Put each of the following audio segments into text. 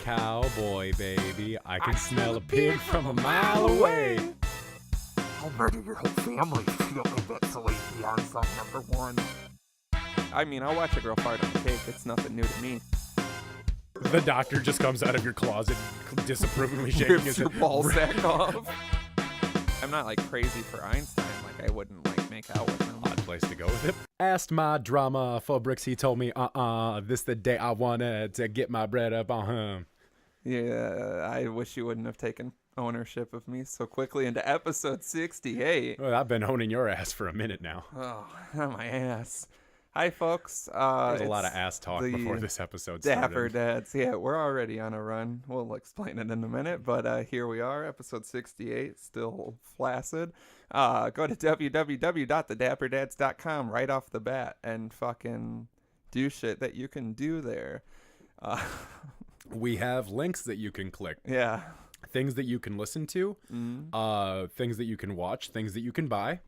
cowboy, baby. I can smell a pig from a mile away. I'll murder your whole family if you don't make that Celine Dion song #1. I mean, I'll watch a girl fart on a cake. It's nothing new to me. The doctor just comes out of your closet disapprovingly shaking his Your head. ball sack off. I'm not like crazy for Einstein. Like I wouldn't like make out with him. Odd place to go with it. Asked my drama for bricks. He told me, this the day I wanted to get my bread up on him. Yeah, I wish you wouldn't have taken ownership of me so quickly into episode 68. Well, I've been owning your ass for a minute now. Oh, my ass. Hi, folks. There's a lot of ass talk before this episode started. Dapper Dads. Yeah, we're already on a run. We'll explain it in a minute, but here we are, episode 68, still flaccid. Go to www.thedapperdads.com right off the bat and fucking do shit that you can do there. We have links that you can click. Yeah. Things that you can listen to, things that you can watch, things that you can buy.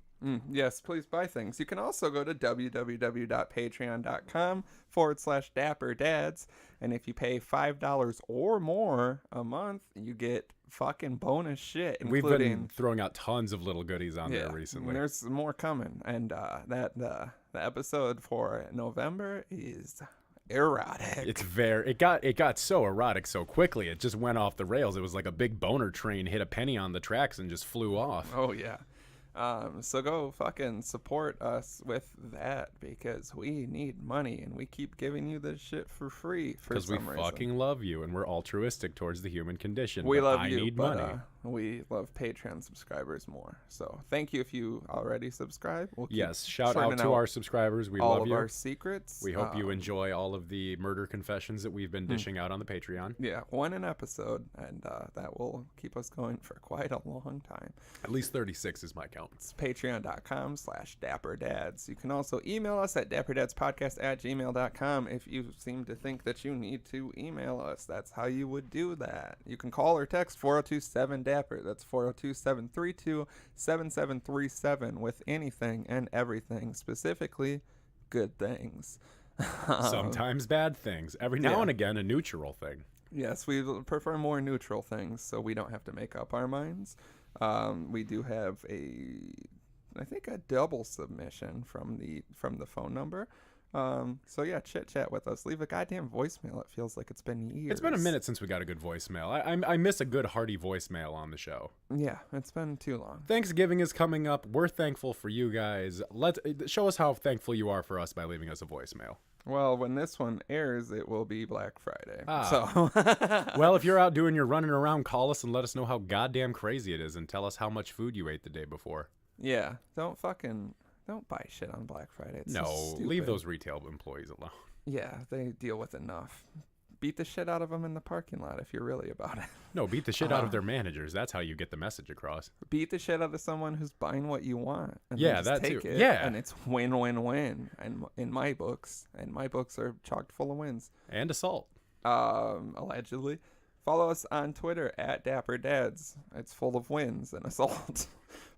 Yes, please buy things. You can also go to www.patreon.com/dapperdads. And if you pay $5 or more a month, you get fucking bonus shit. We've been throwing out tons of little goodies on there recently. There's more coming. And the episode for November is erotic. It got so erotic so quickly. It just went off the rails. It was like a big boner train hit a penny on the tracks and just flew off. Oh, yeah. So go fucking support us with that because we need money and we keep giving you this shit for free for some reason. Because we fucking love you and we're altruistic towards the human condition. We love I you, need but money. We love Patreon subscribers more. So thank you if you already subscribe. We'll keep shout out to our subscribers. We love you. All of our secrets. We hope you enjoy all of the murder confessions that we've been dishing out on the Patreon. Yeah, one an episode, and that will keep us going for quite a long time. At least 36 is my count. It's patreon.com/dapperdads. You can also email us at dapperdadspodcast@gmail.com if you seem to think that you need to email us. That's how you would do that. You can call or text 402-7-DAPPER. That's 402-732-7737 with anything and everything, specifically good things. Sometimes bad things. Every now and again, a neutral thing. Yes, we prefer more neutral things so we don't have to make up our minds. We do have I think a double submission from the phone number. So yeah, chit chat with us. Leave a goddamn voicemail. It feels like it's been years. It's been a minute since we got a good voicemail. I miss a good hearty voicemail on the show. Yeah, it's been too long. Thanksgiving is coming up. We're thankful for you guys. Show us how thankful you are for us by leaving us a voicemail. Well, when this one airs, it will be Black Friday. So, well, if you're out doing your running around, call us and let us know how goddamn crazy it is, and tell us how much food you ate the day before. Yeah, don't buy shit on Black Friday. It's so leave those retail employees alone. Yeah, they deal with enough. Beat the shit out of them in the parking lot if you're really about it. No, beat the shit out of their managers. That's how you get the message across. Beat the shit out of someone who's buying what you want. And yeah, that too. It, yeah, and it's win-win-win. And in my books, are chocked full of wins. And assault. Allegedly. Follow us on Twitter at DapperDads. It's full of wins and assault.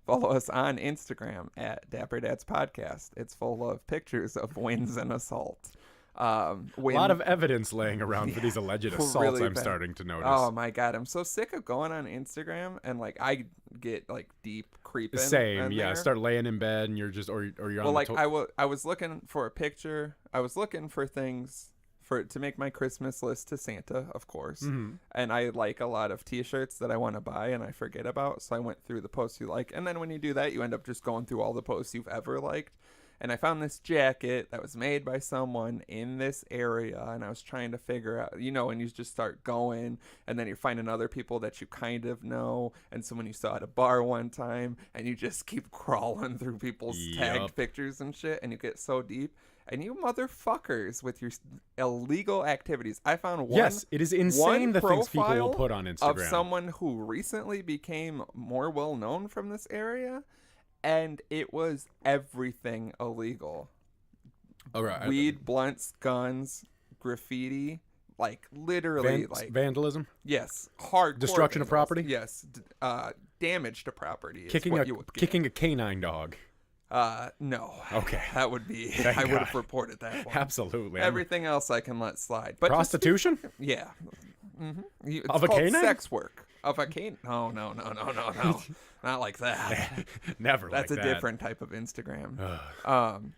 Follow us on Instagram at dapperdadspodcast. It's full of pictures of wins and assault. A lot of evidence laying around for these alleged assaults. Really I'm starting to notice. Oh my god, I'm so sick of going on Instagram and like I get like deep creeping. Same, yeah. Start laying in bed and you're just or you're on. Well, I was looking for a picture. I was looking for things to make my Christmas list to Santa, of course. Mm-hmm. And I like a lot of T-shirts that I want to buy and I forget about. So I went through the posts you like, and then when you do that, you end up just going through all the posts you've ever liked. And I found this jacket that was made by someone in this area, and I was trying to figure out, and you just start going, and then you're finding other people that you kind of know, and someone you saw at a bar one time, and you just keep crawling through people's tagged pictures and shit, and you get so deep. And you motherfuckers with your illegal activities. I found one. Yes, it is insane the things people will put on Instagram. Of someone who recently became more well known from this area, and it was everything illegal. All right. Weed, blunts, guns, graffiti, like literally vandalism. Yes, hardcore destruction of property. Yes, damage to property. Kicking a canine dog. No. Okay. That would be, I would have reported that one. Absolutely. Everything else I can let slide. But prostitution? Yeah. It's Of a called canine? sex work. Of a canine? No. Not like that. Never That's like a that. different type of Instagram.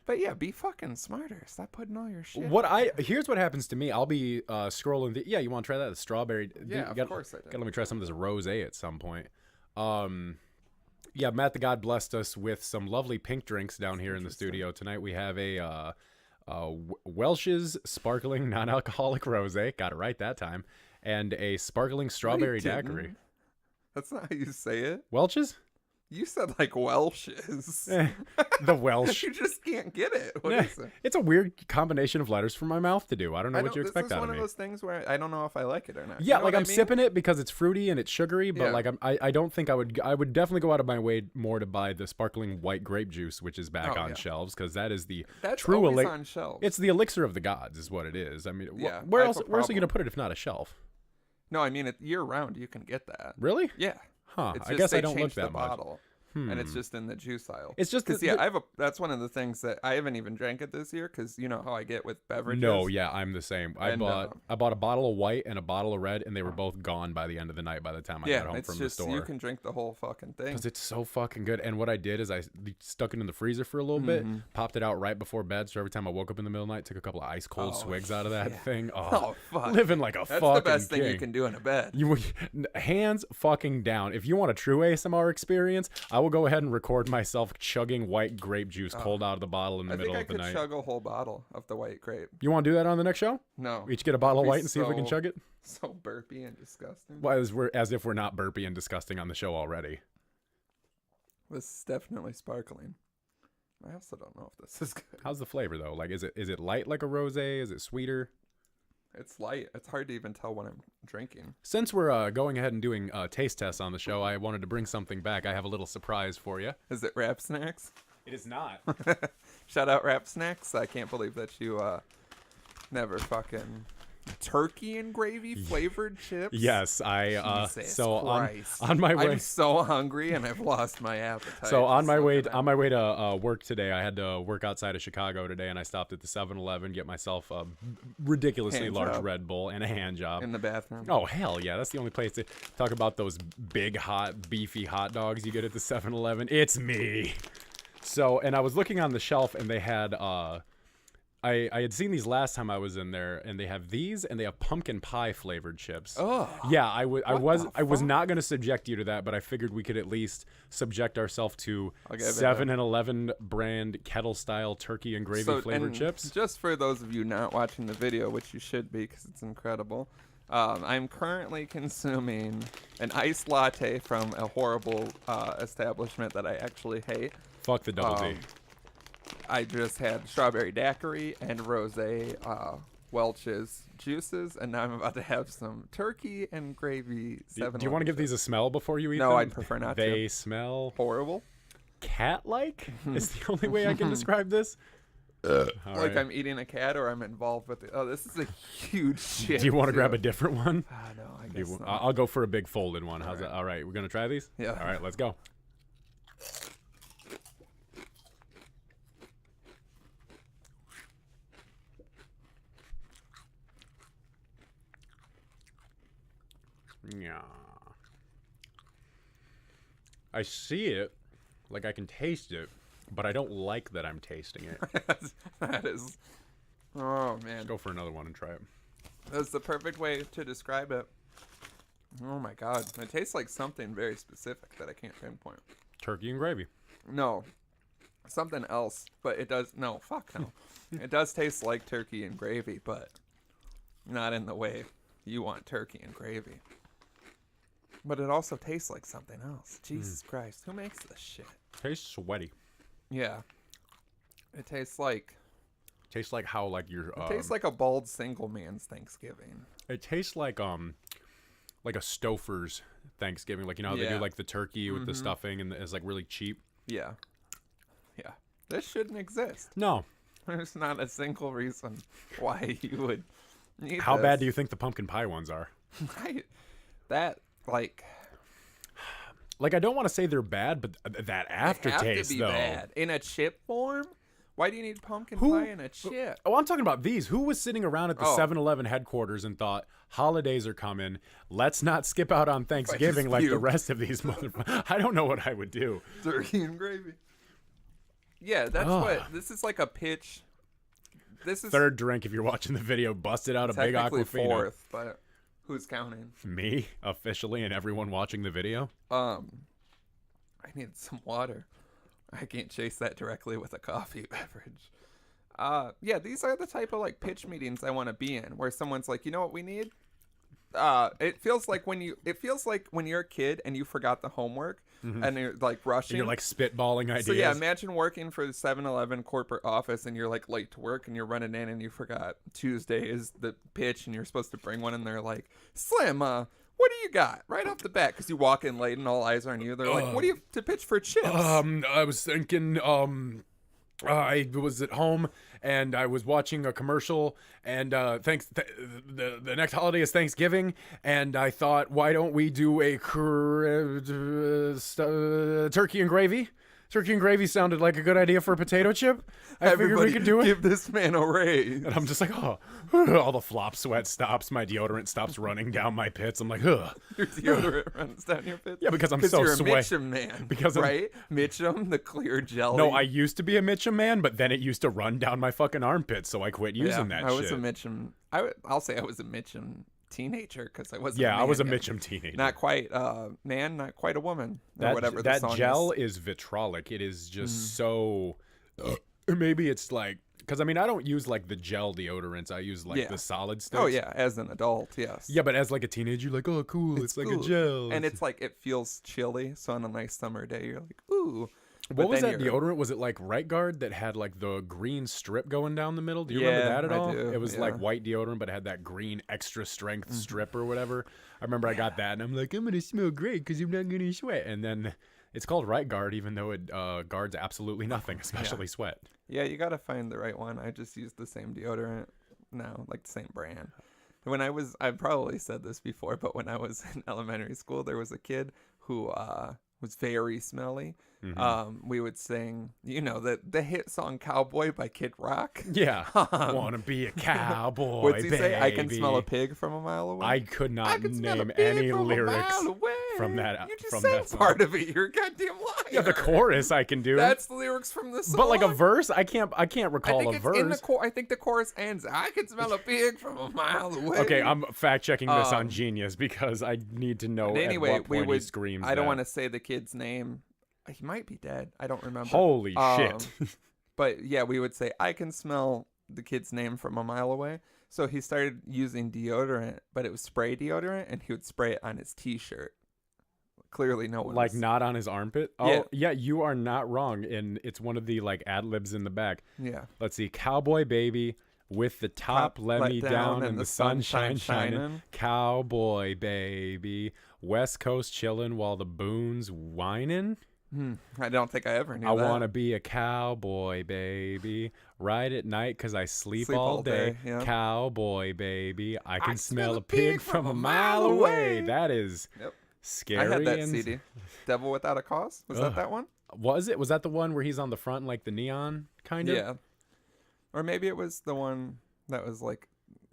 But yeah, be fucking smarter. Stop putting all your shit. Here's what happens to me. I'll be scrolling. You want to try that? The strawberry. Yeah, of course I do. Gotta let me try some of this rosé at some point. Matt the God blessed us with some lovely pink drinks down here in the studio tonight. We have a Welch's sparkling non-alcoholic rosé. Got it right that time. And a sparkling strawberry daiquiri. That's not how you say it. Welch's? You said like Welsh's. The Welsh. You just can't get it. What is it? It's a weird combination of letters for my mouth to do. I don't know what you expect out of me. This is one of those things where I don't know if I like it or not. Yeah, You know what I I'm mean? sipping it because it's fruity and it's sugary, but Yeah. I don't think I would definitely go out of my way more to buy the sparkling white grape juice, which is back on shelves, because that is the That's true always elixir. on shelves. It's the elixir of the gods, is what it is. I mean, Yeah, where I else have a are you problem. gonna put it if not a shelf? No, I mean year round you can get that. Really? Yeah. Huh? It's I just guess they I don't look changed that the much. bottle. And it's just in the juice aisle. It's just because that's one of the things that I haven't even drank it this year because you know how I get with beverages. No, yeah, I'm the same. I And, bought a bottle of white and a bottle of red, and they were both gone by the end of the night. By the time I got home it's from just the store, you can drink the whole fucking thing. because it's so fucking good. And what I did is I stuck it in the freezer for a little bit, popped it out right before bed. So every time I woke up in the middle of the night, took a couple of ice cold swigs out of that thing. Oh fuck! Living like a That's fucking the best king. thing you can do in a bed. You hands fucking down. If you want a true ASMR experience, I will go ahead and record myself chugging white grape juice cold out of the bottle in the middle of the night. I could chug a whole bottle of the white grape. You want to do that on the next show? No. We each get a bottle of It'd be white and see if we can so- chug it. So burpy and disgusting. Well, as if we're not burpy and disgusting on the show already. This is definitely sparkling. I also don't know if this is good. How's the flavor though? Like, is it light like a rosé? Is it sweeter? It's light. It's hard to even tell when I'm drinking. Since we're going ahead and doing taste tests on the show, I wanted to bring something back. I have a little surprise for you. Is it Rap Snacks? It is not. Shout out Rap Snacks. I can't believe that you never fucking turkey and gravy flavored chips. Yes, I Jesus so Christ. on my way. I'm so hungry and I've lost my appetite. So on my way good. on my way to work today, I had to work outside of Chicago today, and I stopped at the 7-Eleven, get myself a ridiculously Hand large job. Red Bull and a hand job. in the bathroom. Oh hell yeah, that's the only place to talk about those big hot beefy hot dogs you get at the 7-Eleven. It's me. So, and I was looking on the shelf, and they had I had seen these last time I was in there, and they have these, and they have pumpkin pie flavored chips. Oh. Yeah, I was not going to subject you to that, but I figured we could at least subject ourselves to I'll give it 7-Eleven brand kettle style turkey and gravy flavored and chips. Just for those of you not watching the video, which you should be because it's incredible, I'm currently consuming an iced latte from a horrible establishment that I actually hate. Fuck the double D. I just had strawberry daiquiri and rosé Welch's juices, and now I'm about to have some turkey and gravy. Do you want to give these a smell before you eat them? No, I'd prefer not to. They smell Horrible. cat-like is the only way I can describe this. All Like right. I'm eating a cat or I'm involved with it. Oh, this is a huge shit. Do you want to too. grab a different one? No, I Do you guess wa- not. I'll go for a big folded one. How's that? All right, we're gonna try these. Yeah. All right, let's go. Yeah. I see it, like I can taste it, but I don't like that I'm tasting it. That is. Oh man, Go for another one and try it. that's the perfect way to describe it. Oh my god, it tastes like something very specific that I can't pinpoint. Turkey and gravy. No, something else, but it does. No, fuck no. It does taste like turkey and gravy, but not in the way you want turkey and gravy. But it also tastes like something else. Jesus Christ, who makes this shit? Tastes sweaty. Yeah, it tastes like. Tastes like how like your. It tastes like a bald single man's Thanksgiving. It tastes like a Stouffer's Thanksgiving, like you know how they do Yeah. like the turkey with the stuffing and it's like really cheap. Yeah. Yeah. This shouldn't exist. No. There's not a single reason why you would need How this. bad do you think the pumpkin pie ones are? That, like... Like I don't want to say they're bad, but that They have aftertaste to be though. bad. In a chip form? Why do you need pumpkin pie and a chip? Oh, I'm talking about these. Who was sitting around at the 7-Eleven headquarters and thought, holidays are coming, let's not skip out on Thanksgiving like the rest of these motherfuckers. I don't know what I would do. Turkey and gravy. Yeah, that's what, this is like a pitch. This is third drink if you're watching the video, busted out a big Aquafina. Fourth, but who's counting? Me, officially, and everyone watching the video? I need some water. I can't chase that directly with a coffee beverage. Yeah, these are the type of like pitch meetings I want to be in, where someone's like, you know what we need? It feels like when you're a kid and you forgot the homework and you're like rushing. And you're like spitballing ideas. So yeah, imagine working for the 7-Eleven corporate office and you're like late to work and you're running in and you forgot Tuesday is the pitch and you're supposed to bring one and they're like, Slim, what do you got? Right off the bat, because you walk in late and all eyes are on you. They're like, what do you have to pitch for chips? I was thinking, I was at home and I was watching a commercial and the next holiday is Thanksgiving and I thought, why don't we do a turkey and gravy? Turkey and gravy sounded like a good idea for a potato chip. I figured we could do it. Give this man a raise. And I'm just like, oh, all the flop sweat stops. My deodorant stops running down my pits. I'm like, ugh. Your deodorant runs down your pits? Yeah, because I'm so you're a sweaty. Mitchum man. Because right? Mitchum, the clear jelly. No, I used to be a Mitchum man, but then it used to run down my fucking armpits, so I quit using that shit. I was a Mitchum. I'll say I was a Mitchum teenager because I wasn't. Yeah, I was a yet. Mitchum teenager. Not quite man, not quite a woman. Or whatever the song that gel is vitrolic. It is just so. Maybe it's like, because I mean I don't use like the gel deodorants. I use like the solid stuff. Oh yeah, as an adult, yes. Yeah, but as like a teenager, you're like, oh cool, it's like a gel, and it's like it feels chilly. So on a nice summer day, you're like, ooh. What was that deodorant? Was it like Right Guard that had like the green strip going down the middle? Do you remember that at all? I do, it was like white deodorant, but it had that green extra strength strip or whatever. I remember I got that, and I'm like, I'm gonna smell great because I'm not gonna sweat. And then it's called Right Guard, even though it guards absolutely nothing, especially sweat. Yeah, you gotta find the right one. I just use the same deodorant now, like the same brand. I've probably said this before, but when I was in elementary school, there was a kid who was very smelly. We would sing, the hit song "Cowboy" by Kid Rock. Yeah, wanna be a cowboy. What's he say? I can smell a pig from a mile away. I could not name any lyrics from that. You just from sang that song. part of it. You're a goddamn liar. Yeah, the chorus I can do. That's the lyrics from the song. But like a verse, I can't recall a verse. I think the chorus ends. I can smell a pig from a mile away. Okay, I'm fact checking this on Genius because I need to know anyway, at what point he screams. I don't want to say the kid's name. He might be dead. I don't remember. Holy shit. But yeah, we would say, I can smell the kid's name from a mile away. So he started using deodorant, but it was spray deodorant, and he would spray it on his T-shirt. Clearly no one like not on his armpit. Oh yeah, you are not wrong. And it's one of the like ad libs in the back. Yeah. Let's see. Cowboy baby with the top let me down and the sunshine shining. Cowboy baby. West Coast chilling while the boon's whining. I don't think I ever knew I that. want to be a cowboy, baby. Ride at night because I sleep all day. Yeah. Cowboy, baby. I can smell a pig from a mile away. That is scary. I had that CD. Devil Without a Cause? Was that one? Was it? Was that the one where he's on the front like the neon kind of? Yeah. Or maybe it was the one that was like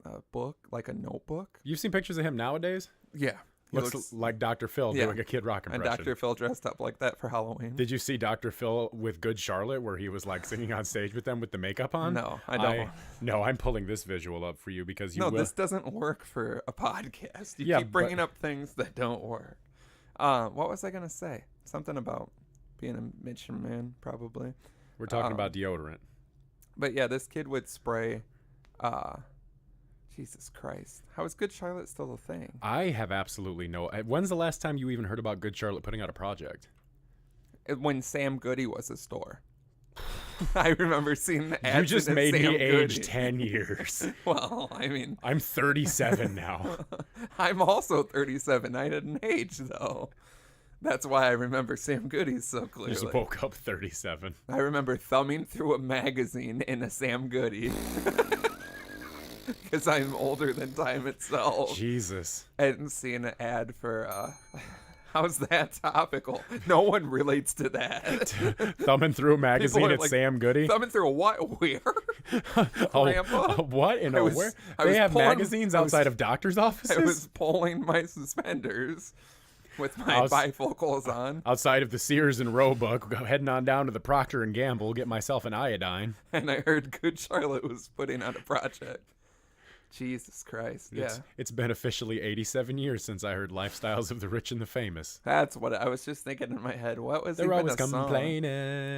a book, like a notebook. You've seen pictures of him nowadays? Yeah. Looks like Dr. Phil doing a Kid Rock impression. And Dr. Phil dressed up like that for Halloween. Did you see Dr. Phil with Good Charlotte where he was like singing on stage with them with the makeup on? No, I don't. No, I'm pulling this visual up for you because you this doesn't work for a podcast. You keep bringing up things that don't work. What was I going to say? Something about being a Mitchum man, probably. We're talking about deodorant. But yeah, this kid would spray... Jesus Christ. How is Good Charlotte still a thing? I have absolutely no... When's the last time you even heard about Good Charlotte putting out a project? When Sam Goody was a store. I remember seeing the ads. You just made Sam me age Goody. 10 years. Well, I mean... I'm 37 now. I'm also 37. I didn't age, though. That's why I remember Sam Goody so clearly. You just woke up 37. I remember thumbing through a magazine in a Sam Goody. Because I'm older than time itself. Jesus. And seeing an ad for How's that topical? No one relates to that. Thumbing through a magazine are at like, Sam Goody. Thumbing through a what? Where? Grandpa? What? In I a was- where? I They was have pulling- magazines I was- outside of doctors' offices? I was pulling my suspenders with my bifocals on, Outside of the Sears and Roebuck, heading on down to the Procter & Gamble, get myself an iodine. and I heard Good Charlotte was putting out a project. Jesus Christ. Yeah. It's been officially 87 years since I heard Lifestyles of the Rich and the Famous. That's what I was just thinking in my head. What was They're even always a song? complaining,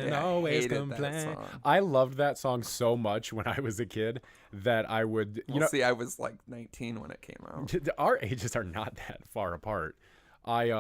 Yeah, I always hated that complaining. song. I loved that song so much when I was a kid that I would, See, I was like 19 when it came out. our ages are not that far apart. I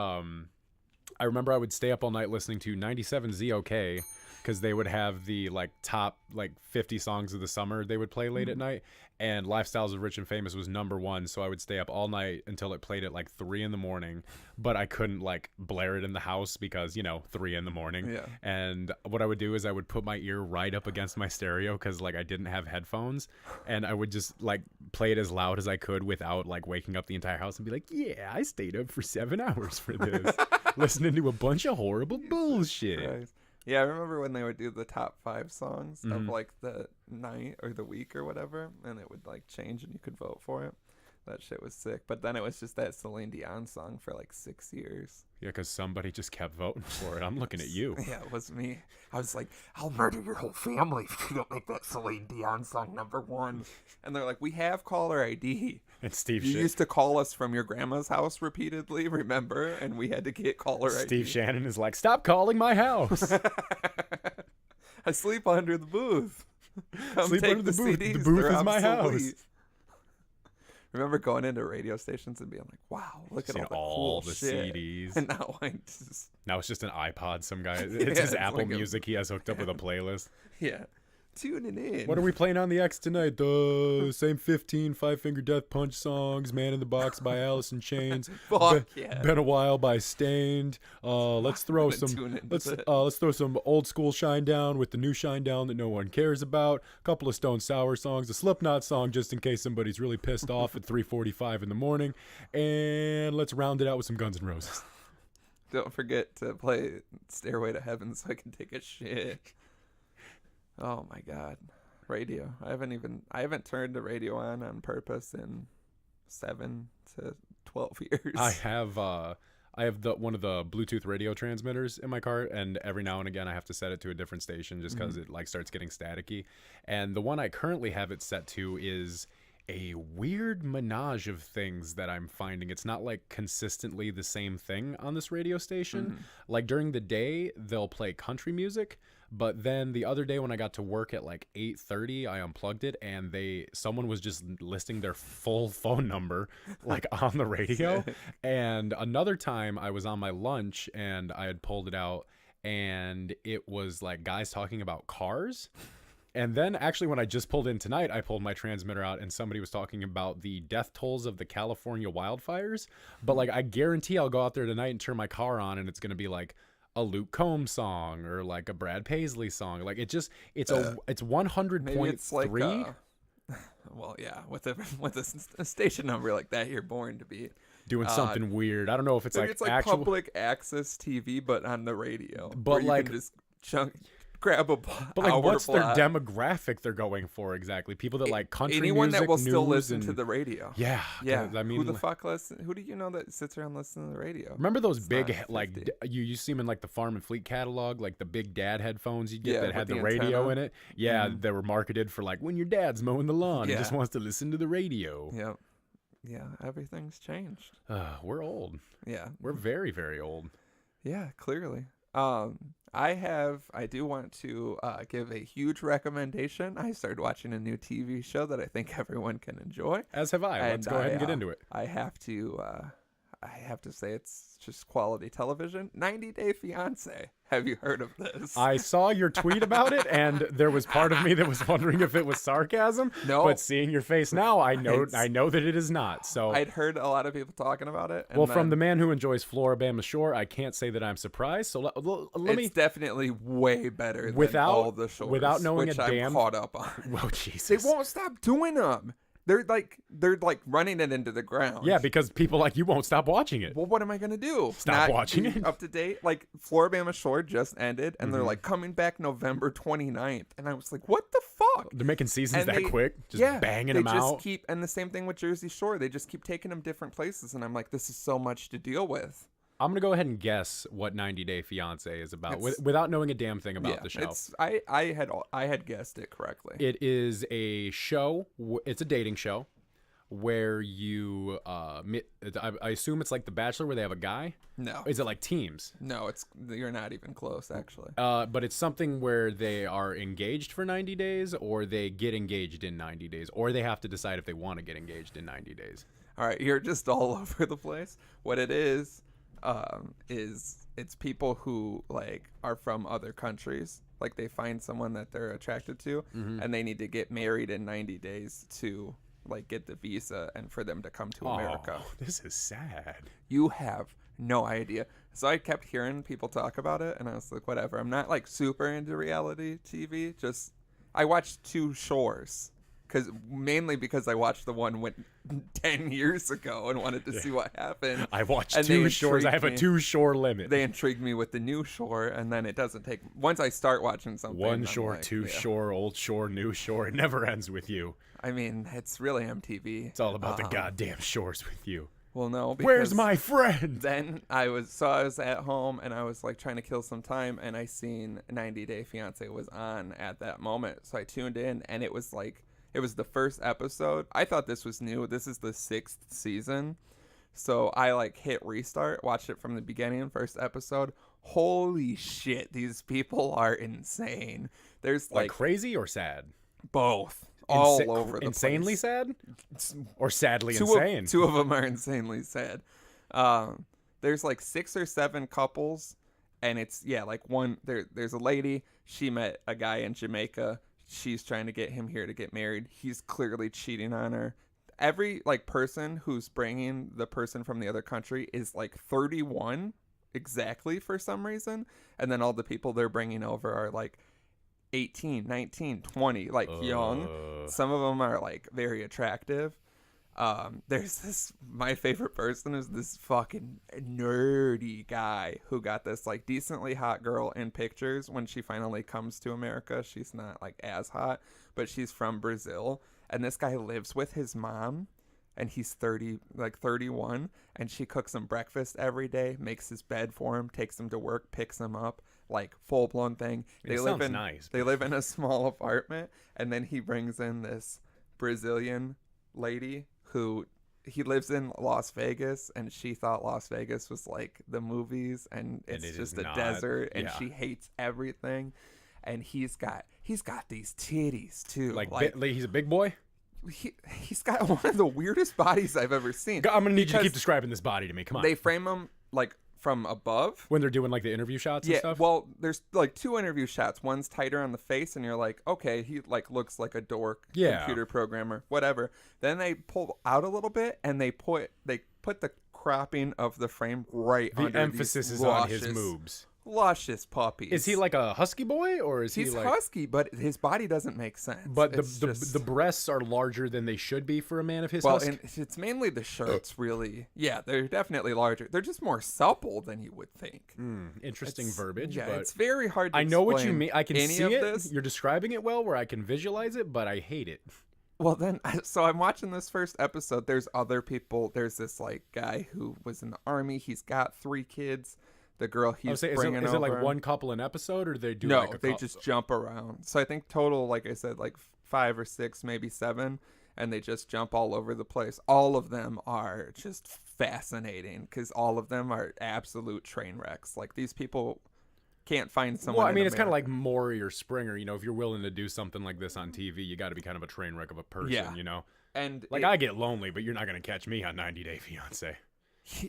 remember I would stay up all night listening to 97 ZOK because they would have the like top like 50 songs of the summer they would play late at night, and Lifestyles of Rich and Famous was #1, so I would stay up all night until it played at like 3 in the morning, but I couldn't like blare it in the house because 3 in the morning. Yeah. And what I would do is I would put my ear right up against my stereo because like I didn't have headphones, and I would just like play it as loud as I could without like waking up the entire house and be like, yeah, I stayed up for 7 hours for this, listening to a bunch of horrible bullshit. Christ. Yeah, I remember when they would do the top 5 songs of like the night or the week or whatever, and it would like change and you could vote for it. That shit was sick. But then it was just that Celine Dion song for like 6 years. Yeah, because somebody just kept voting for it. I'm looking at you. Yeah, it was me. I was like, I'll murder your whole family if you don't make that Celine Dion song #1. and they're like, we have caller ID. And Steve You used to call us from your grandma's house repeatedly, remember? And we had to get caller ID. Steve Shannon is like, stop calling my house. I sleep under the booth. Come Sleep take under the booth. The CDs. booth They're is my house. obsolete. Remember going into radio stations and being like, wow, look at Seen all the cool the shit. CDs. And now I just, Now it's just an iPod. Some guy. It's Yeah, his it's Apple like a- Music he has hooked up with a playlist. yeah, tuning in. What are we playing on the X tonight? The same 15 Five Finger Death Punch songs. Man in the Box by Alice in Chains. Fuck yeah. Been a While by Stained. Let's throw gonna tune into let's that. let's throw some old school Shine Down with the new Shine Down that no one cares about. A couple of Stone Sour songs, a Slipknot song just in case somebody's really pissed off at 3:45 in the morning, and let's round it out with some Guns N' Roses. Don't forget to play Stairway to Heaven so I can take a shit. Oh my god. Radio. I haven't turned the radio on purpose in 7 to 12 years. I have one of the Bluetooth radio transmitters in my car, and every now and again I have to set it to a different station just because it like starts getting staticky. And the one I currently have it set to is a weird menage of things that I'm finding. It's not like consistently the same thing on this radio station. Like during the day they'll play country music, but then the other day when I got to work at like 8:30, I unplugged it and someone was just listing their full phone number like on the radio. And another time I was on my lunch and I had pulled it out and it was like guys talking about cars. And then actually when I just pulled in tonight, I pulled my transmitter out and somebody was talking about the death tolls of the California wildfires. But like I guarantee I'll go out there tonight and turn my car on and it's going to be like a Luke Combs song or like a Brad Paisley song. Like it's 100.3. Maybe it's like well, yeah, with a station number like that, you're born to be doing something weird. I don't know if it's maybe like it's like actual public access TV, but on the radio. But where you like- can just grab a But like, hour what's their block. demographic they're going for exactly? People that like country Anyone music, that will still news, listen and... to the radio. Yeah, Yeah. 'cause, I mean, who the fuck listen? Who do you know that sits around listening to the radio? remember those It's big not like 50. you see them in like the Farm and Fleet catalog, like the big dad headphones you get Yeah, that had with the the radio antenna. in it. Yeah, they were marketed for like when your dad's mowing the lawn and Yeah. just wants to listen to the radio. Yeah, yeah. Everything's changed. We're old. Yeah, We're very, very old. yeah. Clearly. I do want to give a huge recommendation. I started watching a new TV show that I think everyone can enjoy. As have I. Let's go ahead and get into it. I have to say it's just quality television. 90 Day Fiance. Have you heard of this? I saw your tweet about it, and there was part of me that was wondering if it was sarcasm. No. But seeing your face now, I know It's- that it is not. So, I'd heard a lot of people talking about it. And well, from the then man who enjoys Floribama Shore, I can't say that I'm surprised. So let me. it's definitely way better Without- than all the shows, without knowing which a I'm damn- caught up on. Well, They Jesus. won't stop doing them. They're like running it into the ground. Yeah, because people like you won't stop watching it. Well, what am I gonna do? Stop Not watching be it? Up to date? Like Floribama Shore just ended, and they're like coming back November 29th, and I was like, what the fuck? They're making seasons And that quick, just banging they them just out. keep, and the same thing with Jersey Shore. They just keep taking them different places, and I'm like, this is so much to deal with. I'm gonna go ahead and guess what 90 Day Fiance is about, It's- without knowing a damn thing about the show. It's I had guessed it correctly. It is a show. It's a dating show where you I assume it's like The Bachelor where they have a guy. No, Is it like teams? no, you're not even close actually. But it's something where they are engaged for 90 days, or they get engaged in 90 days, or they have to decide if they want to get engaged in 90 days. All right, you're just all over the place. What it is it's people who like are from other countries. Like they find someone that they're attracted to, and they need to get married in 90 days to like get the visa and for them to come to America. Oh, this is sad. You have no idea. So I kept hearing people talk about it, and I was like, whatever. I'm not like super into reality TV. Just I watched Two Shores. Mainly because I watched the one 10 years ago and wanted to see what happened. I watched And Two they Shores. I have a intrigued me. 2 shore limit. They intrigued me with the new shore, and then it doesn't take. Once I start watching something, One I'm shore, like, two yeah. shore, old shore, new shore. It never ends with you. I mean, it's really MTV. It's all about the goddamn shores with you. Well, no. Where's because my friend? Then I was at home and I was like trying to kill some time, and I seen 90 Day Fiance was on at that moment, so I tuned in, and it was like. It was the first episode. I thought this was new. This is the 6th season. So I like hit restart, watched it from the beginning, first episode. Holy shit, these people are insane. There's Like like crazy or sad? both. All Insa- over the insanely place. sad? Or sadly Two insane? Two of them are insanely sad. There's like 6 or 7 couples, and it's like one there's a lady, she met a guy in Jamaica. She's trying to get him here to get married. He's clearly cheating on her. Every like person who's bringing the person from the other country is like 31 exactly for some reason. And then all the people they're bringing over are like 18, 19, 20, like young. Some of them are like very attractive. There's this, my favorite person is this fucking nerdy guy who got this like decently hot girl in pictures. When she finally comes to America, she's not like as hot, but she's from Brazil, and this guy lives with his mom, and he's 31, and she cooks him breakfast every day, makes his bed for him, takes him to work, picks him up, like full-blown thing. They live in nice. They live in a small apartment, and then he brings in this Brazilian lady who he lives in Las Vegas, and she thought Las Vegas was like the movies, and it's it just is a not. desert, and Yeah. she hates everything. And he's got these titties too. Like he's a big boy? He's got one of the weirdest bodies I've ever seen. I'm going to need you to Because keep describing this body to me. Come on. They frame him like from above. When they're doing like the interview shots and Yeah, stuff? well, there's like 2 interview shots. One's tighter on the face, and you're like, okay, he like looks like a dork computer programmer, whatever. Then they pull out a little bit, and they put the cropping of the frame right the under emphasis these is on his moves. luscious puppies. Is he like a husky boy, or is He's he like... husky, but his body doesn't make sense. But It's just- the breasts are larger than they should be for a man of his well, husk? and it's mainly the shirts, really. Yeah, they're definitely larger. They're just more supple than you would think. Interesting It's- verbiage, Yeah, but it's very hard to I know what you explain mean. I can any see of it. this. You're describing it well, where I can visualize it, but I hate it. Well, then, so I'm watching this first episode. There's other people. There's this like guy who was in the army. He's got 3 kids. The girl he's bringing is it like over- one couple an episode, or do they do No, like a they just jump around. So I think total, like I said, like 5 or 6, maybe 7, and they just jump all over the place. All of them are just fascinating because all of them are absolute train wrecks. Like these people can't find someone. Well, I mean, in it's kind of America. like Maury or Springer. You know, if you're willing to do something like this on TV, you got to be kind of a train wreck of a person. Yeah. You know, and like I get lonely, but you're not going to catch me on 90 Day Fiance.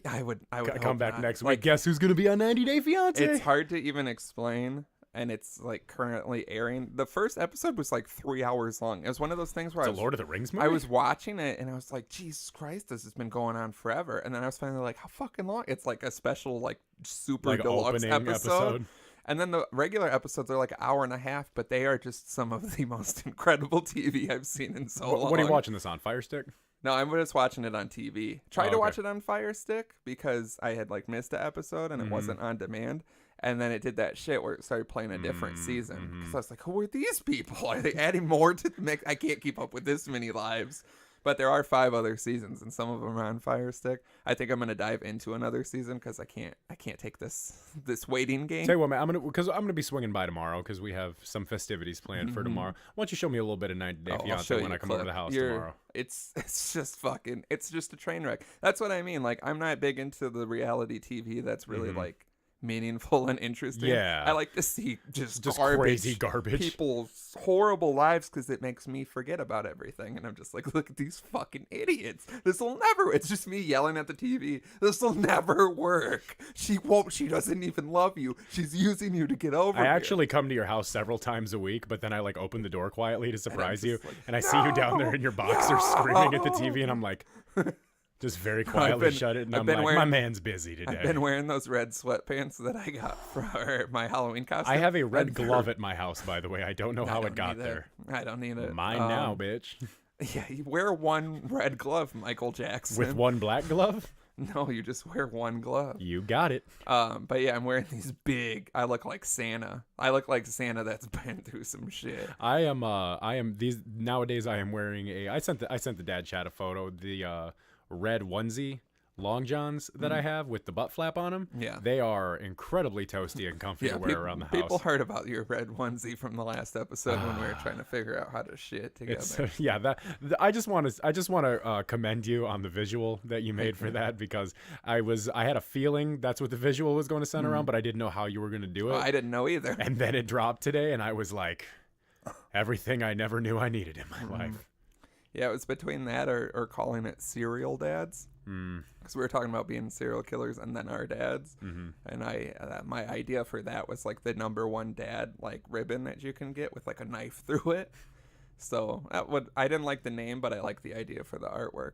I would Come hope back not. next week. Like, Guess who's going to be on 90 Day Fiance? it's hard to even explain, and it's like currently airing. The first episode was like 3 hours long. It was one of those things where It's a Lord of the Rings movie. I was watching it and I was like, Jesus Christ, this has been going on forever. And then I was finally like, how fucking long? It's like a special, like super like deluxe opening episode. And then the regular episodes are like an hour and a half, but they are just some of the most incredible TV I've seen in so long. What are you watching this on? Fire Stick? No, I'm just watching it on TV. Tried to okay. watch it on Fire Stick because I had like missed an episode and it wasn't on demand. And then it did that shit where it started playing a different season. Because I was like, who are these people? Are they adding more to the mix? I can't keep up with this many lives. But there are 5 other seasons, and some of them are on Fire Stick. I think I'm gonna dive into another season because I can't take this waiting game. Tell you what, man, I'm gonna be swinging by tomorrow because we have some festivities planned for tomorrow. Why don't you show me a little bit of 90 Day Fiance when I come over to the house tomorrow? It's just a train wreck. That's what I mean. Like, I'm not big into the reality TV that's really like meaningful and interesting. Yeah. I like to see just crazy garbage. People's horrible lives because it makes me forget about everything. And I'm just like, look at these fucking idiots. It's just me yelling at the TV. This will never work. She doesn't even love you. She's using you to get over I here. actually come to your house several times a week, but then I like open the door quietly to surprise you. like, And I see you down there in your boxer screaming at the TV, and I'm like, just very quietly shut it. And I'm like, my man's busy today. I've been wearing those red sweatpants that I got for my Halloween costume. I have a red glove at my house, by the way. I don't know how it got there. I don't need it. Mine now, bitch. Yeah, you wear one red glove, Michael Jackson. With one black glove? No, you just wear one glove. You got it. But yeah, I'm wearing these big. I look like Santa. I look like Santa that's been through some shit. I am these nowadays. I am wearing I sent the dad chat a photo. The red onesie long johns that I have with the butt flap on them. Yeah, they are incredibly toasty and comfy to wear around the house. People heard about your red onesie from the last episode when we were trying to figure out how to shit together. I just want to commend you on the visual that you made for that, because I had a feeling that's what the visual was going to center around, but I didn't know how you were going to do it. I didn't know either. And then it dropped today, and I was like, everything I never knew I needed in my life. Yeah, it was between that or calling it serial dads. Because we were talking about being serial killers and then our dads. And my idea for that was like the number 1 dad like ribbon that you can get with like a knife through it. So I didn't like the name, but I like the idea for the artwork.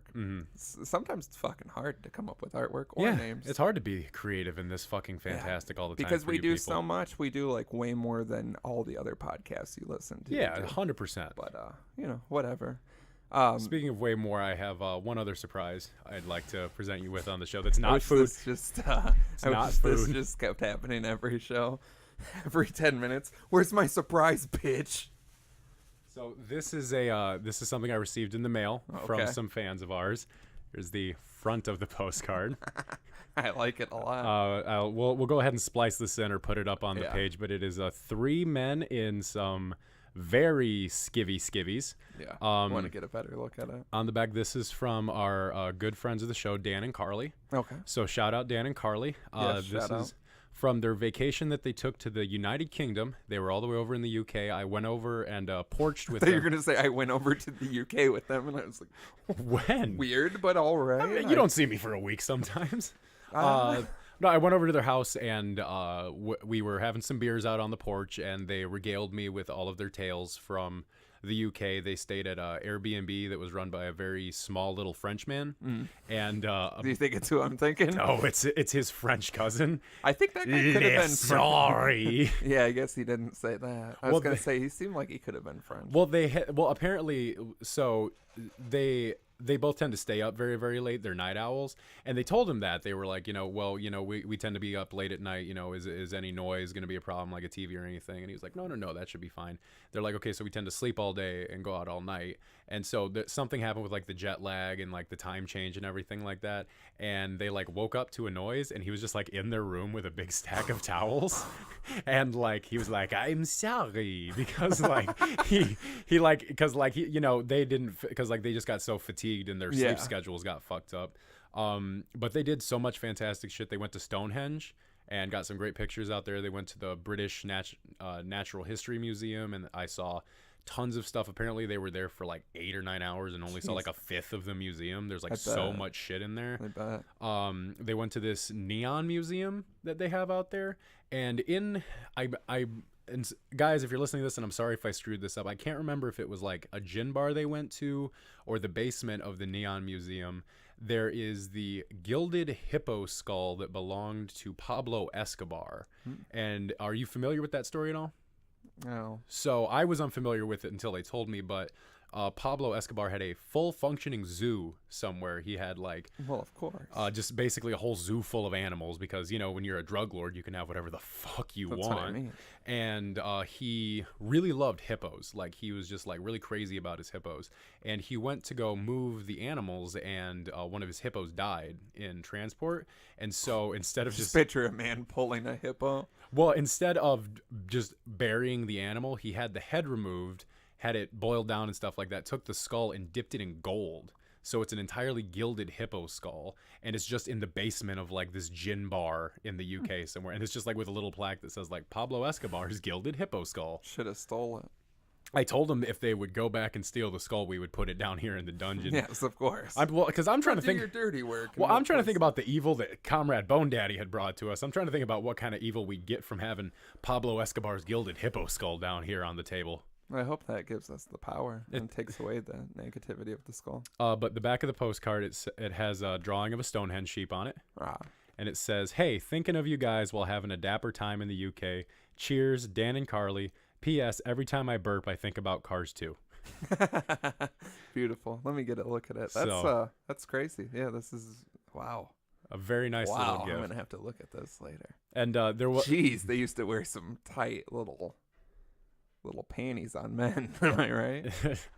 Sometimes it's fucking hard to come up with artwork or names. It's hard to be creative in this fucking fantastic all the time. Because we do people. so much. We do like way more than all the other podcasts you listen to. Yeah, 100%. But whatever. Speaking of way more, I have one other surprise I'd like to present you with on the show. That's not food. It's not food. This just kept happening every show, every 10 minutes. Where's my surprise, bitch? So this is something I received in the mail from some fans of ours. Here's the front of the postcard. I like it a lot. We'll go ahead and splice this in or put it up on the page, but it is 3 men in some very skivvies. Yeah, I want to get a better look at it. On the back, this is from our good friends of the show, Dan and Carly. Okay. So shout out Dan and Carly. This is from their vacation that they took to the United Kingdom. They were all the way over in the UK. I went over and porched with them. You're going to say I went over to the UK with them, and I was like, when? Weird, but all right. I mean, you don't see me for a week sometimes. No, I went over to their house, and we were having some beers out on the porch, and they regaled me with all of their tales from the UK. They stayed at a Airbnb that was run by a very small little Frenchman. And do you think it's who I'm thinking? No, it's his French cousin. I think that guy could have been sorry. Yeah, I guess he didn't say that. I was gonna say he seemed like he could have been French. Well, apparently, so they both tend to stay up very, very late. They're night owls. And they told him that. They were like, we tend to be up late at night. Is any noise going to be a problem, like a TV or anything? And he was like, no, that should be fine. They're like, okay, so we tend to sleep all day and go out all night. And so something happened with like the jet lag and like the time change and everything like that. And they like woke up to a noise, and he was just like in their room with a big stack of towels. And like, he was like, I'm sorry. Because like, they didn't, because like they just got so fatigued and their sleep schedules got fucked up. But they did so much fantastic shit. They went to Stonehenge and got some great pictures out there. They went to the British Natural History Museum, and I saw tons of stuff. Apparently they were there for like 8 or 9 hours and only saw like a fifth of the museum. There's like so much shit in there. I bet. They went to this neon museum that they have out there, and and guys, if you're listening to this, and I'm sorry if I screwed this up, I can't remember if it was like a gin bar they went to or the basement of the neon museum. there is the gilded hippo skull that belonged to Pablo Escobar. And are you familiar with that story at all? No. So I was unfamiliar with it until they told me, but Pablo Escobar had a full functioning zoo somewhere. He had like, Well, of course. just basically a whole zoo full of animals because, you know, when you're a drug lord, you can have whatever the fuck you That's want. what I mean. And he really loved hippos. Like, he was just like really crazy about his hippos. And he went to go move the animals, and one of his hippos died in transport. And so instead of Just picture a man pulling a hippo. well, instead of just burying the animal, he had the head removed, had it boiled down and stuff like that, took the skull and dipped it in gold. So it's an entirely gilded hippo skull, and it's just in the basement of like this gin bar in the UK somewhere. And it's just like with a little plaque that says like Pablo Escobar's gilded hippo skull. Should have stole it. I told him if they would go back and steal the skull, we would put it down here in the dungeon. Yes, of course. Because I'm trying to Do think. your dirty work. Well, I'm trying to think about the evil that Comrade Bone Daddy had brought to us. I'm trying to think about what kind of evil we get from having Pablo Escobar's gilded hippo skull down here on the table. I hope that gives us the power and takes away the negativity of the skull. But the back of the postcard, it has a drawing of a Stonehenge sheep on it. And it says, "Hey, thinking of you guys while having a dapper time in the UK. Cheers, Dan and Carly. P.S. Every time I burp, I think about Cars 2." Beautiful. Let me get a look at it. That's crazy. Yeah, this is wow. A very nice little gift. I'm gonna have to look at this later. And there was. Jeez, they used to wear some tight little panties on men. Am I right?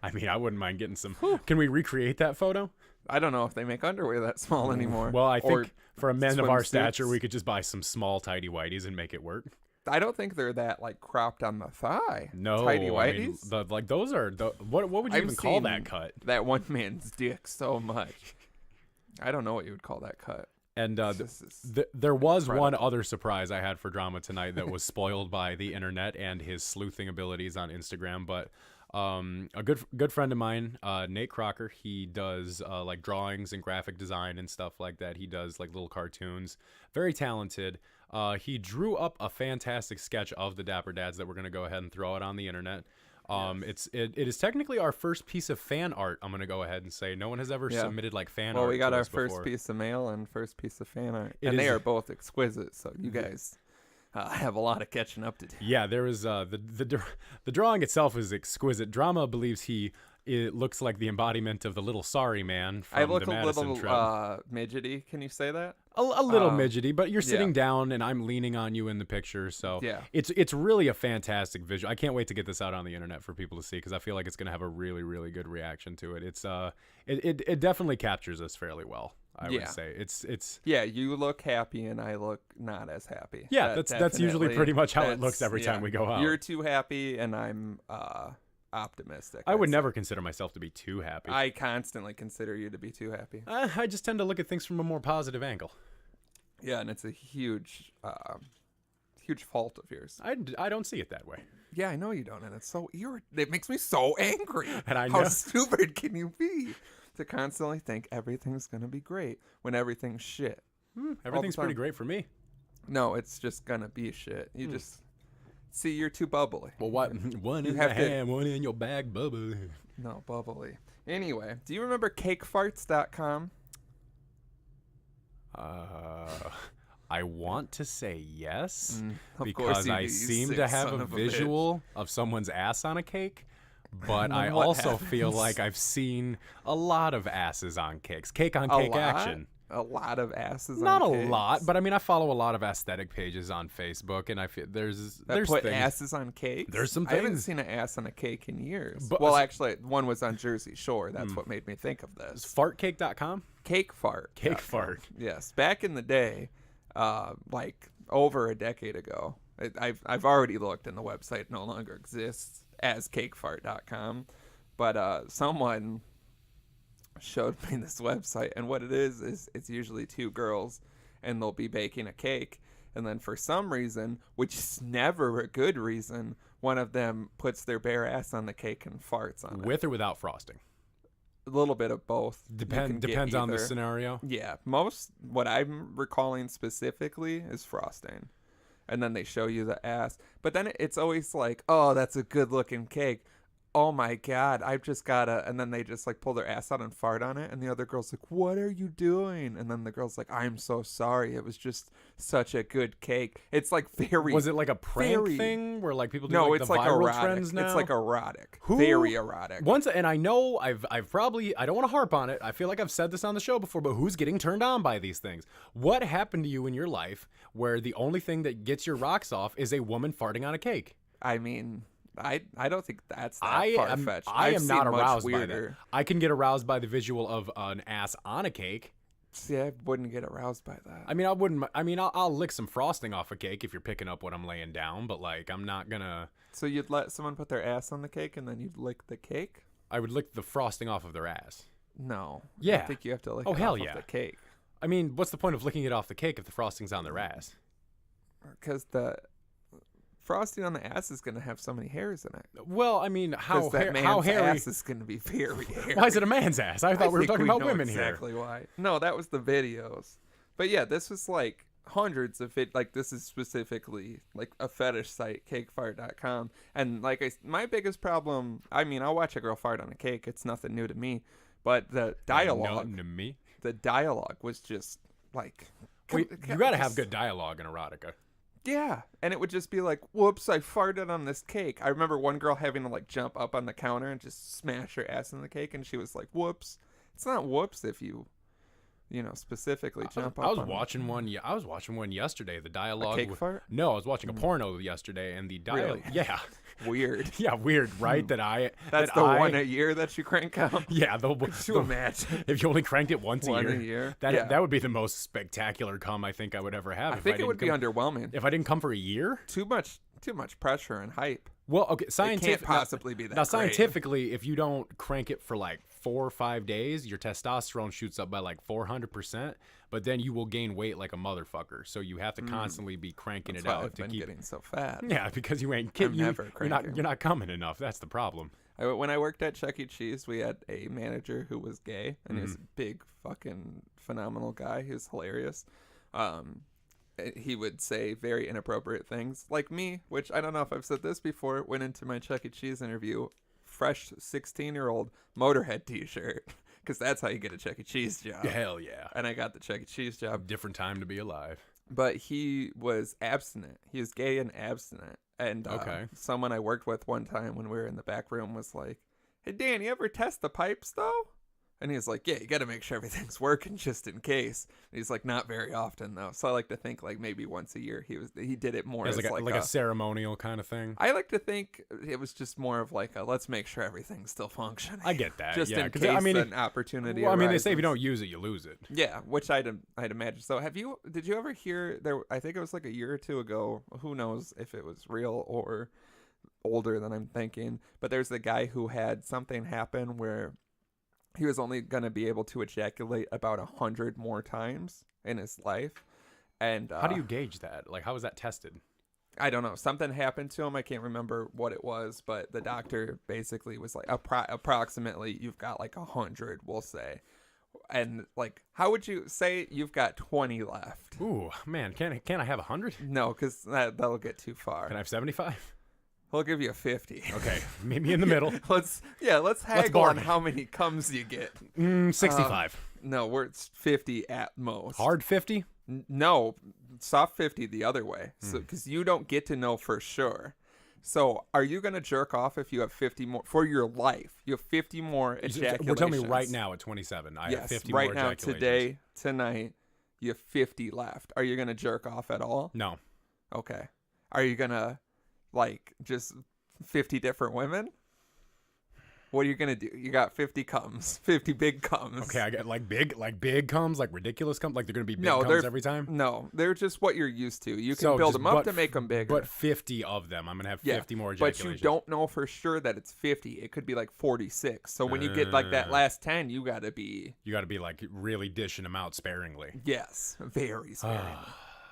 I mean, I wouldn't mind getting some. Can we recreate that photo? I don't know if they make underwear that small anymore. Well, I think for a man of our swimsuits. stature, we could just buy some small tighty whities and make it work. I don't think they're that like cropped on the thigh. No, tighty I mean, whities. those are what would you I've even call seen that cut? That one man's dick so much. I don't know what you would call that cut. And This is there was incredible. one other surprise I had for drama tonight that was spoiled by the internet and his sleuthing abilities on Instagram. But a good friend of mine, Nate Crocker, he does like drawings and graphic design and stuff like that. He does like little cartoons. Very talented. He drew up a fantastic sketch of the Dapper Dads that we're going to go ahead and throw it on the internet. It is technically our first piece of fan art. I'm going to go ahead and say no one has ever submitted like fan art. Well, we got to our us first before. piece of mail and first piece of fan art, It and they is- are both exquisite. So you guys have a lot of catching up to do. Yeah, there is the drawing itself is exquisite. Drama believes it looks like the embodiment of the little sorry man from I look the a Madison little Trip. midgety. Can you say that? A little midgety, but you're sitting yeah. down and I'm leaning on you in the picture, so Yeah. it's really a fantastic visual. I can't wait to get this out on the internet for people to see because I feel like it's gonna have a really, really good reaction to it. It's it definitely captures us fairly well. I would say it's Yeah, you look happy and I look not as happy. yeah, that's usually definitely- pretty much how it that's- looks every time we go out. You're too happy and I'm optimistic. I would I'd say. never consider myself to be too happy. I constantly consider you to be too happy. I just tend to look at things from a more positive angle. Yeah, and it's a huge fault of yours. I don't see it that way. Yeah, I know you don't, and it's so it makes me so angry. And I How know- stupid can you be to constantly think everything's gonna be great when everything's shit? Everything's pretty time. great for me. No, it's just gonna be shit. You just see you're too bubbly. Well, what? One in have the to- hand, one in your bag, bubble. No, bubbly. Anyway, do you remember cakefarts.com? I want to say yes of because course you I do, you seem sick to have son a of a visual of someone's ass on a cake, but I What also feel happens? like I've seen a lot of asses on cakes. Cake on A cake lot? action. A lot of asses. Not on a cakes. lot, but I mean I follow a lot of aesthetic pages on Facebook, and I feel there's Put things. asses on cakes. There's some I haven't things. seen an ass on a cake in years. But- well, actually, one was on Jersey Shore. That's what made me think of this. Fartcake.com. Cake fart. Cake fart. Yes, back in the day, like over a decade ago. I've already looked, and the website no longer exists as cakefart.com. But someone showed me this website, and what it is it's usually two girls, and they'll be baking a cake, and then for some reason, which is never a good reason, one of them puts their bare ass on the cake and farts on it. With or without frosting. A little bit of both. You can get Depends on the either. scenario. Yeah, what I'm recalling specifically is frosting. And then they show you the ass. But then it's always like, oh, that's a good looking cake. oh my God, I've just gotta, and then they just like pull their ass out and fart on it. And the other girl's like, what are you doing? And then the girl's like, I'm so sorry. It was just such a good cake. It's like very. Was it like a prank thing where like people do like it's the like viral erotic. trends now? It's like erotic. Very erotic. Once, and I know I've probably, I don't want to harp on it. I feel like I've said this on the show before, but who's getting turned on by these things? What happened to you in your life where the only thing that gets your rocks off is a woman farting on a cake? I mean, I don't think that's that far-fetched. I am not aroused by weirder. that. I can get aroused by the visual of an ass on a cake. See, I wouldn't get aroused by that. I mean, I wouldn't. I mean, I'll lick some frosting off a cake if you're picking up what I'm laying down, but like, I'm not gonna. So you'd let someone put their ass on the cake and then you'd lick the cake? I would lick the frosting off of their ass. No. Yeah. I think you have to lick Oh, it hell off yeah. of the cake. I mean, what's the point of licking it off the cake if the frosting's on their ass? Because the frosting on the ass is going to have so many hairs in it. Well, I mean, how man's hairy? ass is going to be very hairy. Why is it a man's ass? I thought we were think talking about know women exactly here. Why. No, that was the videos. But yeah, this was like hundreds of it. Like this is specifically like a fetish site, cakefart.com. And like my biggest problem, I mean, I'll watch a girl fart on a cake. It's nothing new to me. But the dialogue, Nothing to me. the dialogue was just like, You got to have good dialogue in erotica. yeah, and it would just be like, whoops, I farted on this cake. I remember one girl having to like jump up on the counter and just smash her ass in the cake, and she was like, whoops. It's not whoops if you specifically jump up. I was watching one. Yeah, I was watching one yesterday. The dialogue. A cake fart? No, I was watching a porno yesterday, and the dialogue. Really? Yeah, Weird. yeah, weird, right? That's the one a year that you crank out. Yeah, Could you imagine? if you only cranked it once One a a year, year? that Yeah. that would be the most spectacular cum I think I would ever have. I think it would be underwhelming. if I didn't come for a year. Too much pressure and hype. Well, okay, It scientific. can't possibly be that. Now, great. scientifically, if you don't crank it for like 4 or 5 days, your testosterone shoots up by like 400%, but then you will gain weight like a motherfucker. So you have to constantly be cranking That's it why out I've to been keep. getting so fat. Yeah, because you ain't I'm kidding. never cranking. You're not coming enough. That's the problem. When I worked at Chuck E. Cheese, we had a manager who was gay, and he was a big, fucking, phenomenal guy. He was hilarious. He would say very inappropriate things, like me, which I don't know if I've said this before. Went into my Chuck E. Cheese interview, fresh 16-year-old Motorhead T-shirt, because that's how you get a Chuck E. Cheese job. Hell yeah. And I got the Chuck E. Cheese job. Different time to be alive. But he was abstinent. He was gay and abstinent. And Okay. someone I worked with one time when we were in the back room was like, hey, Dan, you ever test the pipes, though? And he was like, yeah, you got to make sure everything's working just in case. And he's like, not very often, though. So I like to think like maybe once a year he did it more It's as like a ceremonial kind of thing. I like to think it was just more of like a, let's make sure everything's still functioning. I get that. Just yeah, in 'cause, case I mean, an opportunity well, I mean, they say if you arises. don't use it, you lose it. Yeah, which I'd imagine. So did you ever hear there? I think it was like a year or two ago. Who knows if it was real or older than I'm thinking. But there's the guy who had something happen where he was only going to be able to ejaculate about 100 more times in his life. And How do you gauge that? Like, how is that tested? I don't know. Something happened to him. I can't remember what it was, but the doctor basically was like, approximately, you've got like 100, we'll say. And like, how would you say you've got 20 left? Ooh, man, can't I have 100? No, because that'll get too far. Can I have 75? He'll give you a 50. Okay, meet me in the middle. Let's haggle on bargain. how many comes you get. 65. No, it's 50 at most. Hard 50? No, soft 50 the other way. So because you don't get to know for sure. So are you gonna jerk off if you have 50 more for your life? You have 50 more ejaculations. We're telling me right now at 27. I have 50 right more now, ejaculations. today, tonight, you have 50 left. Are you gonna jerk off at all? No. Okay. Are you gonna like just 50 different women? What are you gonna do? You got 50 comes, 50 big comes. Okay, I get like big comes, like ridiculous comes, like they're gonna be big No, comes they're every time. No, they're just what you're used to. You can So build just- them up but- to make them bigger. But 50 of them, I'm gonna have 50 more but ejaculations. you don't know for sure that it's 50. It could be like 46. So when you get like that last 10, you gotta be You got to be like really dishing them out sparingly. yes, very sparing.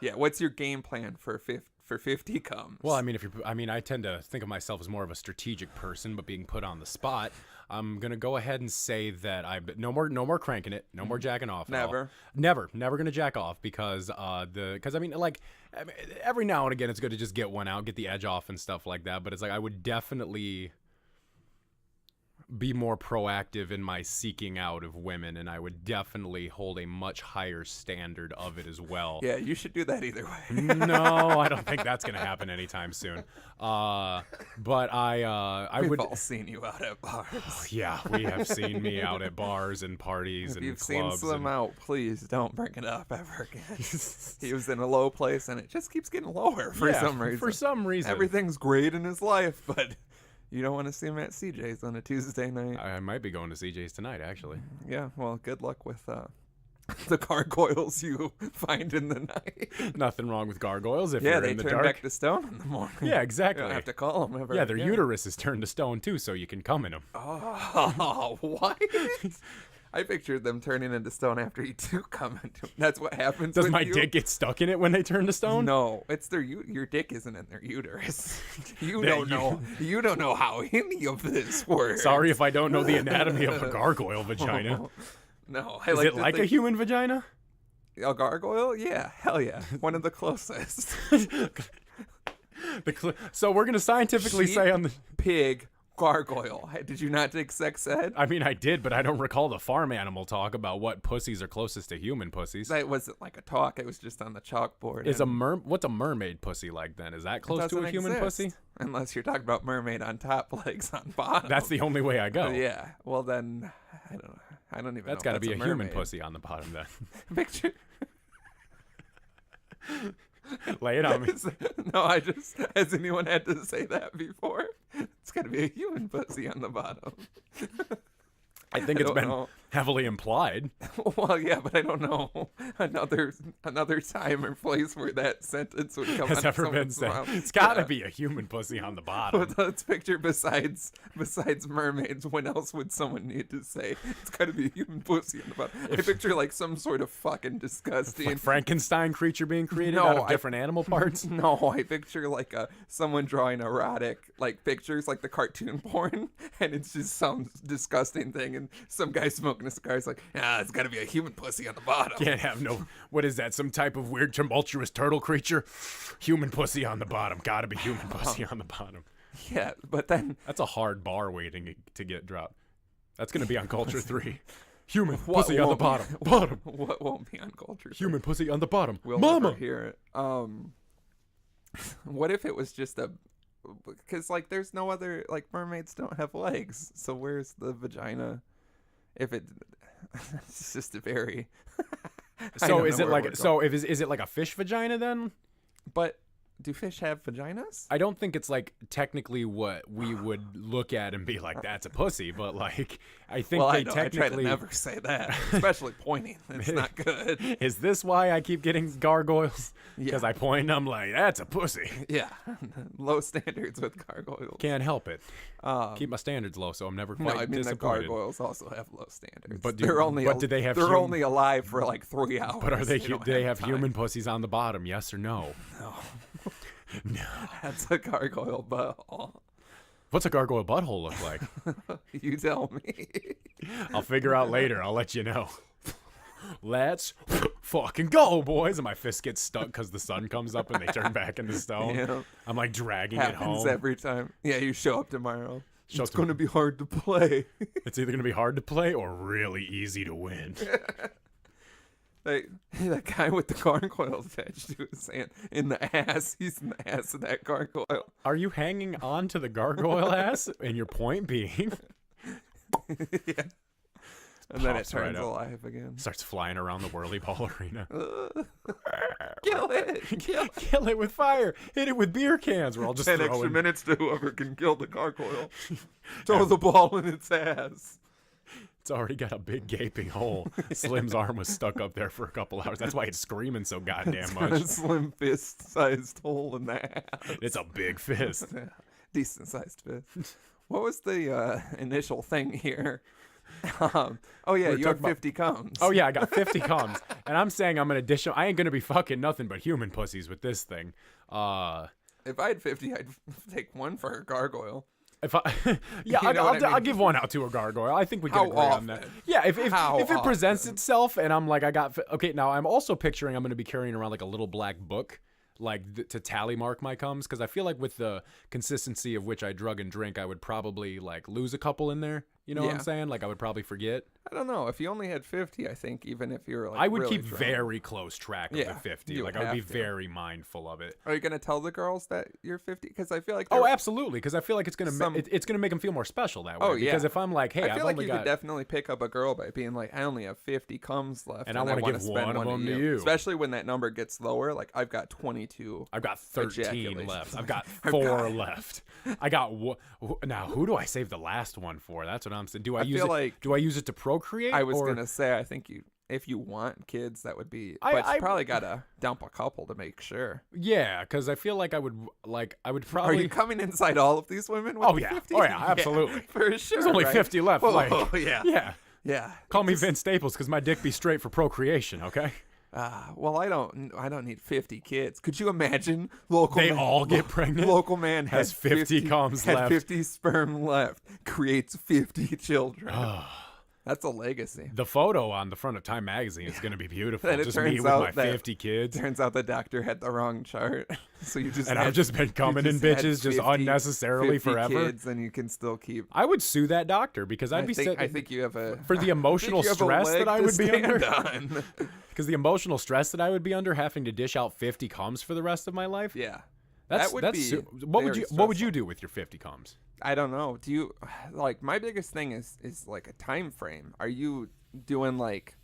Yeah. What's your game plan for 50 comes? Well, I mean, I tend to think of myself as more of a strategic person, but being put on the spot, I'm gonna go ahead and say that no more cranking it, no more jacking off. at all. Never gonna jack off because every now and again it's good to just get one out, get the edge off and stuff like that. But it's like I would definitely be more proactive in my seeking out of women, and I would definitely hold a much higher standard of it as well. Yeah, you should do that either way. No, I don't think that's gonna happen anytime soon. But I We've would. all seen you out at bars. Yeah, we have seen me out at bars and parties If and you've clubs. seen Slim out, please don't bring it up ever again. He was in a low place, and it just keeps getting lower for some reason. For some reason, Everything's great in his life, but you don't want to see him at CJ's on a Tuesday night. I might be going to CJ's tonight, actually. Yeah, well, good luck with the gargoyles you find in the night. Nothing wrong with gargoyles if Yeah, you're they in the turn dark. back to stone in the morning. Yeah, exactly. You don't have to call them ever. Yeah, their again. uterus is turned to stone too, so you can come in them. Oh, what? I pictured them turning into stone after you do come into them. That's what happens. Does with my you? dick get stuck in it when they turn to stone? No, it's their your dick isn't in their uterus. You That don't know. You don't know how any of this works. Sorry if I don't know the anatomy of a gargoyle vagina. No, Is it like a human vagina? a gargoyle? Yeah, hell yeah, one of the closest. So we're gonna scientifically Sheep, say on the. pig, gargoyle. Hey, did you not take sex ed? I mean, I did, but I don't recall the farm animal talk about what pussies are closest to human pussies. That wasn't like a talk. It was just on the chalkboard. Is what's a mermaid pussy like then? Is that close to a human pussy? Unless you're talking about mermaid on top, legs on bottom. That's the only way I go. Yeah. Well, then I don't know. I don't even. That's know got to if be a that's human mermaid. pussy on the bottom then. Picture. Lay it on me. No, has anyone had to say that before? It's got to be a human pussy on the bottom. I think it's don't been know. heavily implied. Well, yeah, but I don't know another time or place where that sentence would come Has out of ever been someone's said. mouth. It's got to Yeah. be a human pussy on the bottom. Let's picture besides mermaids, when else would someone need to say it's got to be a human pussy on the bottom? I picture like some sort of fucking disgusting. Like Frankenstein creature being created No, out of I- different animal parts. No, I picture like someone drawing erotic like pictures, like the cartoon porn, and it's just some disgusting thing, and some guy smoking a cigar is like, it's got to be a human pussy on the bottom. Can't have no. What is that? Some type of weird tumultuous turtle creature? Human pussy on the bottom. Got to be human pussy on the bottom. Yeah, but then That's a hard bar waiting to get dropped. That's gonna be on Culture 3. Human what pussy on the won't be- bottom. Bottom. what won't be on culture? Human pussy on the bottom. We'll Mama. never hear it. What if it was just because like there's no other, like mermaids don't have legs, so where's the vagina? If it's just a very. I So don't is know it where like we're is it like a fish vagina then? But do fish have vaginas? I don't think it's like technically what we would look at and be like that's a pussy, but like I think Well, they I know. I try to technically. never say that, especially pointing. It's not good. Is this why I keep getting gargoyles? Because Yeah. I point and I'm like, that's a pussy. Yeah, low standards with gargoyles. Can't help it. Keep my standards low, so I'm never quite No, I mean the disappointed. gargoyles also have low standards. But they're do they have They're hum- only alive for like 3 hours. But are they? don't Do they have time. human pussies on the bottom? Yes or no? No. That's a gargoyle butthole. What's a gargoyle butthole look like? You tell me. I'll figure out later. I'll let you know. Let's fucking go, boys! And my fist gets stuck because the sun comes up and they turn back into stone. Yeah. I'm like dragging it Happens home. every time. Yeah, you show up tomorrow. Show It's up going to be hard to play. It's either gonna be hard to play or really easy to win. That guy with the gargoyle attached to his hand in the ass. He's in the ass of that gargoyle. Are you hanging on to the gargoyle ass? And your point being, Yeah. And then it Pops right turns up. alive again. starts flying around the whirly ball arena. Kill it! Kill it! Kill it with fire. Hit it with beer cans. We're all just 10 extra throwing. minutes to whoever can kill the gargoyle. Throw the ball in its ass. It's already got a big gaping hole. Slim's arm was stuck up there for a couple hours. That's why it's screaming so goddamn Got a much. slim fist-sized hole in the ass. It's a big fist. Decent-sized fist. What was the initial thing here? Oh yeah, you have talking about- 50 comes. Oh yeah, I got 50 comes, and I'm saying I'm gonna dish 'em. I ain't gonna be fucking nothing but human pussies with this thing. If I had 50, I'd take one for a gargoyle. If I, yeah, You know what I I'll mean? give one out to a gargoyle. I think we can How agree on that. often? Yeah, if How it presents often? itself, and I'm like, okay. Now I'm also picturing I'm gonna be carrying around like a little black book, like to tally mark my comes, because I feel like with the consistency of which I drug and drink, I would probably like lose a couple in there. You know what I'm Yeah. saying? Like I would probably forget. I don't know. If you only had 50, I think even if you were like I would really keep drunk. very close track of Yeah, the 50. you Like I would be have to. very mindful of it. Are you gonna tell the girls that you're 50? Because I feel like Oh, they're- absolutely. Because I feel like it's gonna it's gonna make them feel more special that way. Oh, yeah. Because if I'm like, hey, I I've feel like only you got could definitely pick up a girl by being like, I only have 50 comes left, And I wanna wanna give spend one of them to to you. Especially when that number gets lower. Like I've got 22. I've got 13 ejaculations. left. I've got I've 4 got- left. I got now. Who do I save the last one for? That's what I'm saying. Do I use feel it? like- Do I use it to procreate? I was or, gonna say, I think if you want kids, that would be. I- But you I- probably gotta dump a couple to make sure. Yeah, because I feel like I would Are probably. you coming inside all of these women? With Oh, the yeah. 50? Oh, yeah, absolutely. for sure. There's only right? 50 left. Oh, like, yeah, yeah. yeah. Call me Vince Staples because my dick be straight for procreation. Okay. Well, I don't need 50 kids. Could you imagine? Local They man, all get pregnant? Local man Has 50 coms had left. 50 sperm left. Creates 50 children. That's a legacy. The photo on the front of Time magazine is going to be beautiful. And it Just me turns with out my that- 50 kids. Turns out the doctor had the wrong chart. So you just And had- I've just been coming you in had bitches just 50 unnecessarily 50 forever. Kids, and you can still keep. I would sue that doctor because I'd be I think you have a for the emotional I think you have a stress leg that I to would be stand under. on. Because the emotional stress that I would be under having to dish out 50 coms for the rest of my life. Yeah. That's that would that's be su- what would very you what would stressful. you do with your 50 coms? I don't know. Do you like my biggest thing is like a time frame. Are you doing like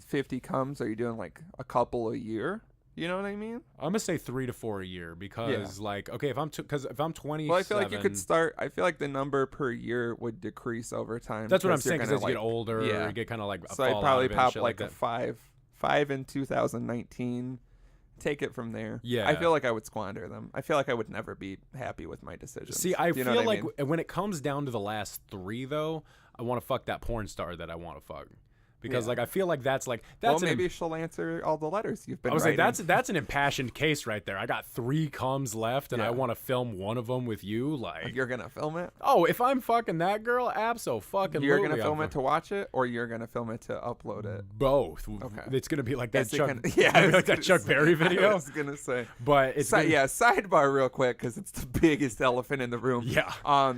50 comes? Are you doing like a couple a year? You know what I mean? I'm gonna say 3 to 4 a year because like okay if I'm 27. Well, I feel like you could start. I feel like the number per year would decrease over time. That's what I'm 'cause you're saying because gonna, as you get older, yeah. you get kind of like So I'd fall probably out of it and pop shit like that. a five in 2019. Take it from there. Yeah. I feel like I would squander them. I feel like I would never be happy with my decisions. See, I Do you know feel what I like mean? when it comes down to the last 3 though, I want to fuck that porn star that I want to fuck. Because Yeah. like I feel like that's well, an maybe she'll answer all the letters you've been I was like, writing. that's an impassioned case right there. I got 3 coms left, and I Yeah. want to film one of them with you. Like, You're gonna film it. oh, if I'm fucking that girl, abso-fucking-lutely. You're gonna film it to watch it, or you're gonna film it to upload it. both. Okay. It's gonna be like that Guess you Chuck, can- it's gonna be like that I Chuck was Berry gonna say- video. I was gonna say. But it's gonna- Sidebar real quick because it's the biggest elephant in the room. Yeah.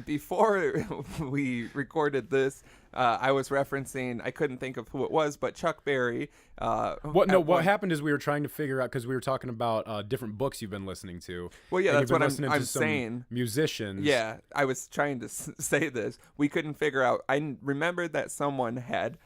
Before we recorded this, I was referencing. I couldn't think of who it was, but Chuck Berry. What happened is we were trying to figure out because we were talking about different books you've been listening to. Well, yeah, and that's you've been what listening I'm to some saying. Musicians. Yeah, I was trying to say this. We couldn't figure out. I remembered that someone had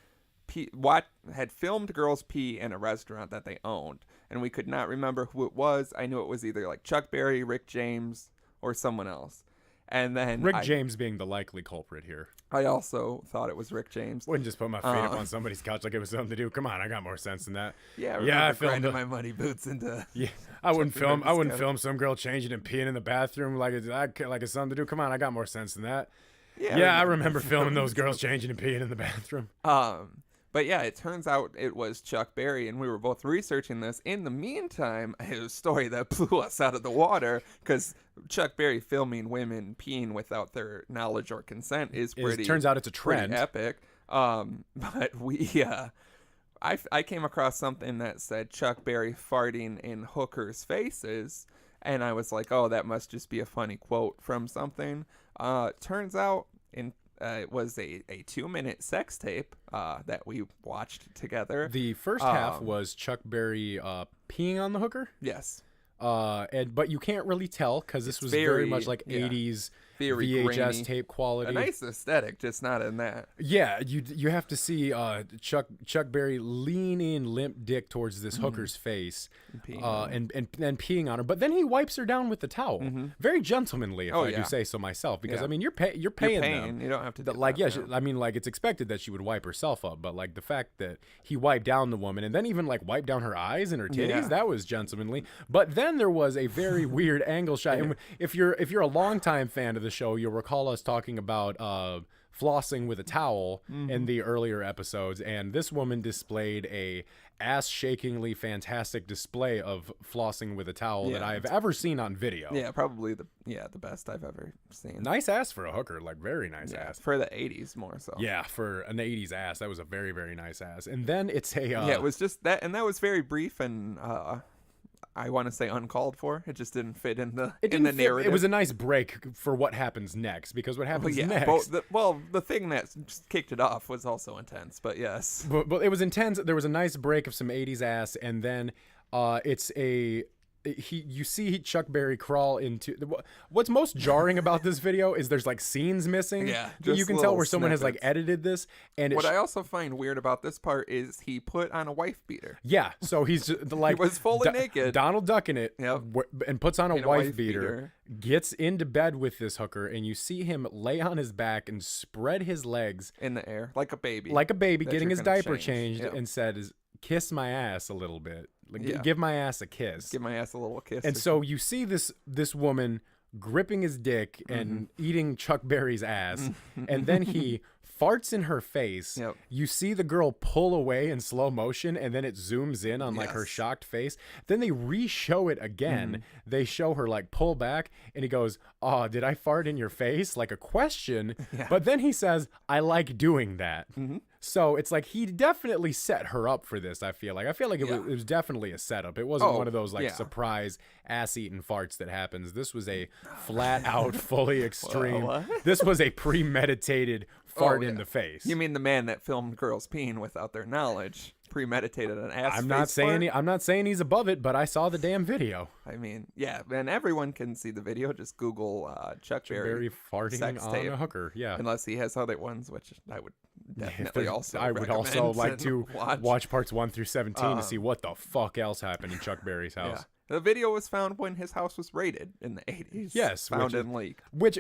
filmed girls pee in a restaurant that they owned, and we could not remember who it was. I knew it was either like Chuck Berry, Rick James, or someone else. And then Rick James being the likely culprit here. I also thought it was Rick James. Wouldn't just put my feet up on somebody's couch like it was something to do. Come on, I got more sense than that. Yeah, I filmed grinding it. my muddy boots into. Yeah, I wouldn't film. I wouldn't couch. film some girl changing and peeing in the bathroom like it's something to do. Come on, I got more sense than that. Yeah, Yeah, I remember filming those girls changing and peeing in the bathroom. But yeah, it turns out it was Chuck Berry, and we were both researching this. In the meantime, it was a story that blew us out of the water because Chuck Berry filming women peeing without their knowledge or consent is pretty. Turns out it's a pretty trend. epic. But I came across something that said Chuck Berry farting in hookers' faces, and I was like, oh, that must just be a funny quote from something. Turns out it was a 2-minute sex tape that we watched together. The first half was Chuck Berry peeing on the hooker. Yes. But you can't really tell because this was very very- much like yeah. 80s Very VHS grainy. tape quality. A nice aesthetic, just not in that. Yeah, you have to see Chuck Berry lean in limp dick towards this hooker's face, peeing on and then peeing on her. But then he wipes her down with the towel, very gentlemanly, if I yeah. do say so myself. Because Yeah. I mean, you're paying them. You don't have to. Do Like that, yeah, no. I mean like it's expected that she would wipe herself up, but like the fact that he wiped down the woman and then even like wiped down her eyes and her titties, Yeah. that was gentlemanly. But then there was a very weird angle shot. And if you're a longtime fan of the show, you'll recall us talking about flossing with a towel in the earlier episodes, and this woman displayed a ass-shakingly fantastic display of flossing with a towel that I have ever seen on video. Yeah, probably the best I've ever seen. Nice ass for a hooker, like very nice Yeah, ass. for the 80s more so. Yeah, for an 80s ass, that was a very, very nice ass. And then it's a Yeah, it was just that, and that was very brief and I want to say uncalled for. It just didn't fit in the It narrative. was a nice break for what happens next, because what happens next... the thing that just kicked it off was also intense, but yes. But it was intense. There was a nice break of some 80s ass, and then you see Chuck Berry crawl into what's most jarring about this video is there's like scenes missing. Yeah, you can tell where someone has snippets. like edited this. And What I also find weird about this part is he put on a wife beater. yeah, so he's like He was fully naked. Donald ducking it, Yep. and puts on a In wife beater, gets into bed with this hooker, and you see him lay on his back and spread his legs In the air, like a baby. getting you're his gonna diaper change. changed, Yep. and said, "Kiss my ass a little bit, like, Yeah. give my ass a kiss." Give my ass a little kiss. And so you see this woman gripping his dick and eating Chuck Berry's ass, and then he farts in her face. Yep. You see the girl pull away in slow motion, and then it zooms in on like her Yes. shocked face. Then they re-show it again. They show her like pull back, and he goes, "Oh, did I fart in your face?" Like a question. Yeah. But then he says, "I like doing that." So it's like he definitely set her up for this. I feel like it was definitely a setup. It wasn't one of those like surprise ass-eating farts that happens. This was a flat out, fully extreme. This was a premeditated fart in the face. You mean the man that filmed girls peeing without their knowledge, premeditated an ass? I'm not saying fart? I'm not saying he's above it, but I saw the damn video. I mean, yeah, and everyone can see the video. Just Google Chuck Very Berry farting sex on tape. a hooker. Yeah. Unless he has other ones, which I would definitely also I would also recommend like and to watch parts 1 through 17 to see what the fuck else happened in Chuck Berry's house. Yeah. The video was found when his house was raided in the 80s. Yes, Found and leaked. Which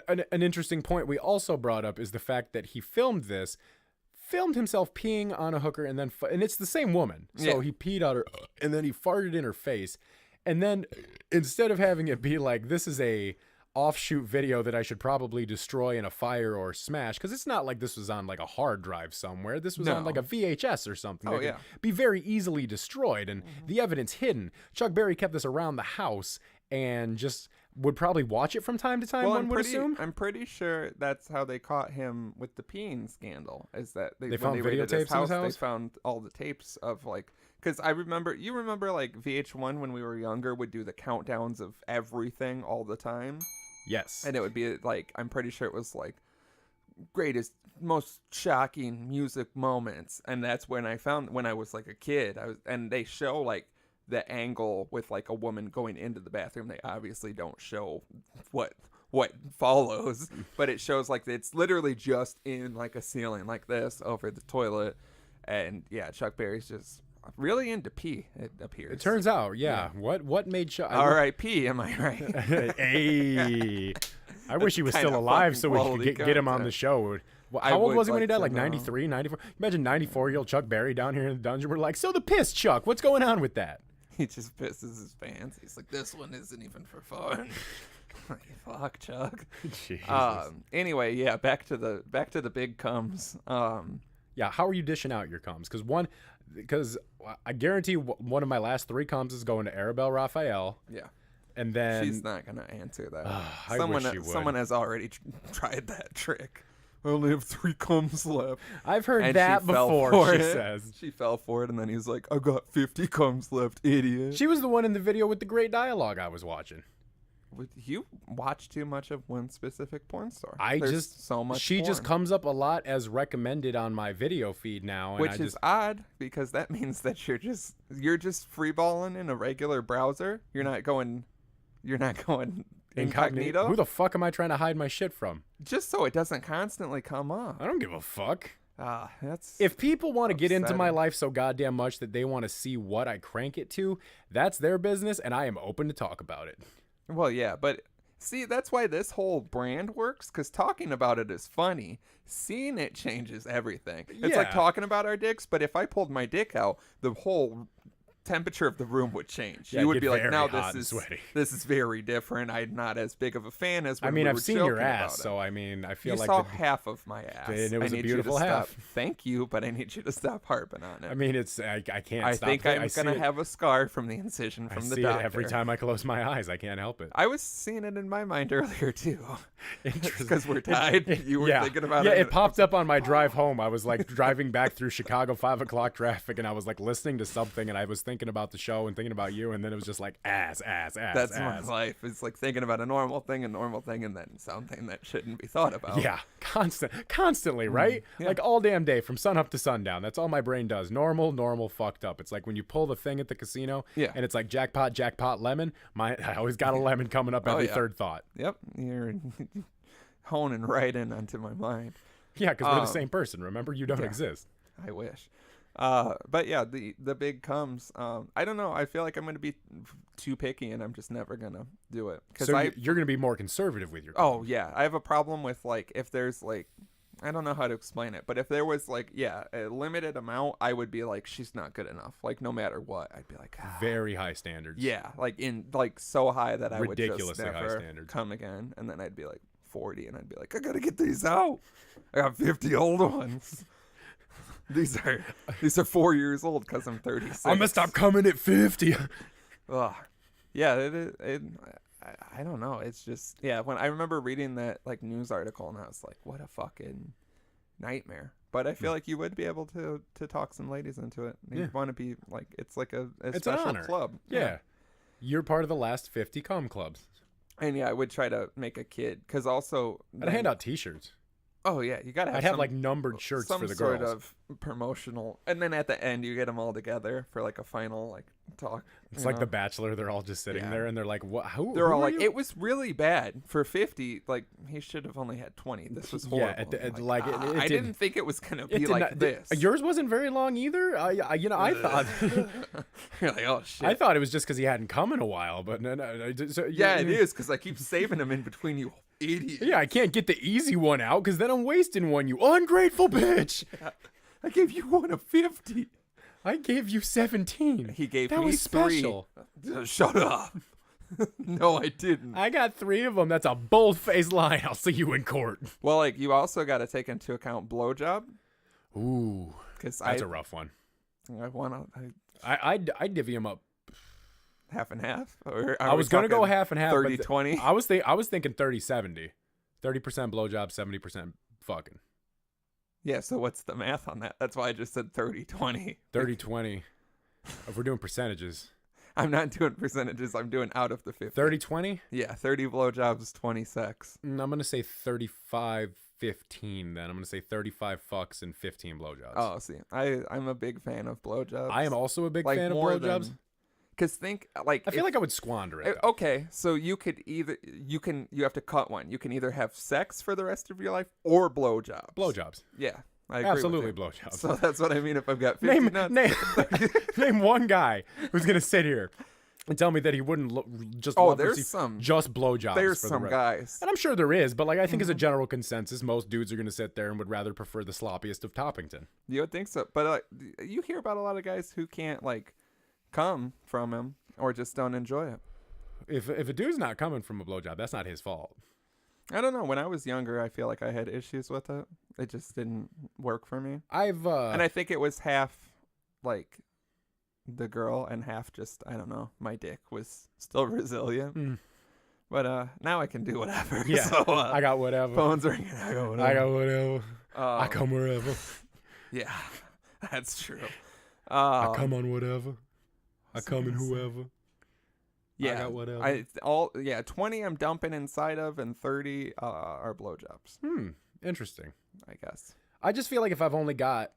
an interesting point we also brought up is the fact that he filmed himself peeing on a hooker, and then and it's the same woman. So Yeah. he peed on her, and then he farted in her face, and then instead of having it be like, this is a offshoot video that I should probably destroy in a fire or smash, because it's not like this was on like a hard drive somewhere. This was on like a VHS or something. Oh, that could yeah. be very easily destroyed, and the evidence hidden. Chuck Berry kept this around the house and just would probably watch it from time to time. One would assume. I'm pretty sure that's how they caught him with the peeing scandal. Is that They when found raided videotapes in his house? They found all the tapes of like, because you remember like VH1 when we were younger would do the countdowns of everything all the time. Yes. And it would be like, I'm pretty sure it was like greatest, most shocking music moments. And that's when I was like a kid, and they show like the angle with like a woman going into the bathroom. They obviously don't show what follows, but it shows like it's literally just in like a ceiling like this over the toilet. And yeah, Chuck Berry's just really into pee, it appears. It turns out, yeah. What made Chuck? R.I.P. Am I right? Hey, I wish he was Kinda still alive fucking so we could quality get him on content. the show. Well, I how old would was he when he like died? Like to know. 93, 94? Imagine 94-year-old Chuck Berry down here in the dungeon. We're like, so the piss, Chuck. What's going on with that? He just pisses his pants. He's like, this one isn't even for fun. Like, fuck, Chuck. Jesus. Anyway, yeah, back to the big comes. Yeah, how are you dishing out your comes? Because I guarantee one of my last 3 comes is going to Arabelle Raphael. Yeah. And then She's not gonna answer that. I wish she would. Someone has already tried that trick. I only have 3 comes left. I've heard And that she fell before, for she it. says. She fell for it, and then he's like, I got 50 comes left, idiot. She was the one in the video with the great dialogue I was watching. You watch too much of one specific porn star. I There's just so much She just porn. comes up a lot as recommended on my video feed now, and Which is odd, because that means that you're just freeballing in a regular browser. You're not going incognito. Who the fuck am I trying to hide my shit from? Just so it doesn't constantly come up. I don't give a fuck. That's If people want to get into my upsetting. life so goddamn much that they want to see what I crank it to, that's their business, and I am open to talk about it. well, yeah, but see, that's why this whole brand works, because talking about it is funny. Seeing it changes everything. It's like Yeah. talking about our dicks, but if I pulled my dick out, the whole temperature of the room would change. Yeah, You would get be like, very "Now hot and this sweaty." is very different. I'm not as big of a fan as when I mean, we I've were seen your joking ass, about it." so I mean, I feel You like saw half of my ass. And it was I a need beautiful you to half. Stop. Thank you, but I need you to stop harping on it. I mean, it's I can't. I stop think it. I'm I see gonna it. have a scar from the incision I from the see doctor. it every time I close my eyes. I can't help it. I was seeing it in my mind earlier too. Interesting. Because we're tied. You were yeah. thinking about yeah, it. it popped up on my drive home. I was like driving back through Chicago 5 o'clock traffic, and I was like listening to something, and I was thinking thinking about the show and thinking about you, and then it was just like ass. That's my life. It's like thinking about a normal thing, and then something that shouldn't be thought about. Yeah, constantly, right? Yeah. Like all damn day from sun up to sundown. That's all my brain does. Normal, fucked up. It's like when you pull the thing at the casino, and it's like jackpot, lemon. I always got a lemon coming up every third thought. Yep, you're honing right in onto my mind. Yeah, because we're the same person. Remember, you don't exist. I wish. But yeah, the big comes. I don't know. I feel like I'm going to be too picky, and I'm just never going to do it. So you're going to be more conservative with your. Oh yeah, I have a problem with like if there's like, I don't know how to explain it, but if there was like a limited amount, I would be like, she's not good enough. Like no matter what, I'd be like very high standards. Yeah, like so high that I would just ridiculously high never standards. come again, and then I'd be like 40, and I'd be like, I gotta get these out. I got 50 old ones. These are 4 years old because I'm 36. I'm gonna stop coming at 50. Ugh. Yeah, I don't know. It's just when I remember reading that like news article, and I was like, what a fucking nightmare. But I feel like you would be able to talk some ladies into it. You want to be like, it's like a special club. Yeah. You're part of the last 50 cum clubs. And I would try to make a kid because also I'd hand out T-shirts. Oh yeah, you gotta have. I'd have like numbered shirts for the girls. Some sort of promotional, and then at the end you get them all together for like a final like talk. It's like The Bachelor. They're all just sitting there, and they're like, "What? They're all who like, you? it was really bad for 50. Like he should have only had 20. This was horrible." Yeah, I didn't think it was gonna be like this. Yours wasn't very long either. I thought. You're like, oh shit. I thought it was just because he hadn't come in a while, but no. It is because I keep saving them in between you. Idiot. Yeah, I can't get the easy one out because then I'm wasting one, you ungrateful bitch. I gave you one of 50. I gave you 17. He gave that me was special. 3. Shut up. No, I didn't. I got 3 of them. That's a bold-faced lie. I'll see you in court. Well, like you also got to take into account blowjob. Ooh, that's a rough one. I divvy them up. Half and half? Or I was going to go half and half. 30-20? I was thinking 30-70. 30% blowjob, 70% fucking. Yeah, so what's the math on that? That's why I just said 30-20. 30-20. If we're doing percentages. I'm not doing percentages. I'm doing out of the 50. 30-20? Yeah, 30 blowjobs, 20 sex. I'm going to say 35-15 then. I'm going to say 35 fucks and 15 blowjobs. Oh, see. I'm a big fan of blowjobs. I am also a big fan of blowjobs. Because think like I feel like I would squander it. Okay, so you have to cut one. You can either have sex for the rest of your life or blowjobs. Blowjobs. Yeah, I agree absolutely with you. blowjobs. So that's what I mean. If I've got 50 nuts. Name one guy who's gonna sit here and tell me that he wouldn't just blowjobs. There's for some the guys, and I'm sure there is, but like I think as a general consensus, most dudes are gonna sit there and would rather prefer the sloppiest of Toppington. You would think so, but you hear about a lot of guys who can't like come from him or just don't enjoy it. If a dude's not coming from a blowjob, that's not his fault. I don't know. When I was younger, I feel like I had issues with it. It just didn't work for me. And I think it was half like the girl and half just, I don't know, my dick was still resilient. But now I can do whatever. Yeah, so, I got whatever. Phone's ringing. I got whatever. I come wherever. Yeah, that's true. I come on whatever. I come in whoever. Yeah, I got whatever. 20 I'm dumping inside of, and 30 are blowjobs. Interesting. I guess. I just feel like if I've only got,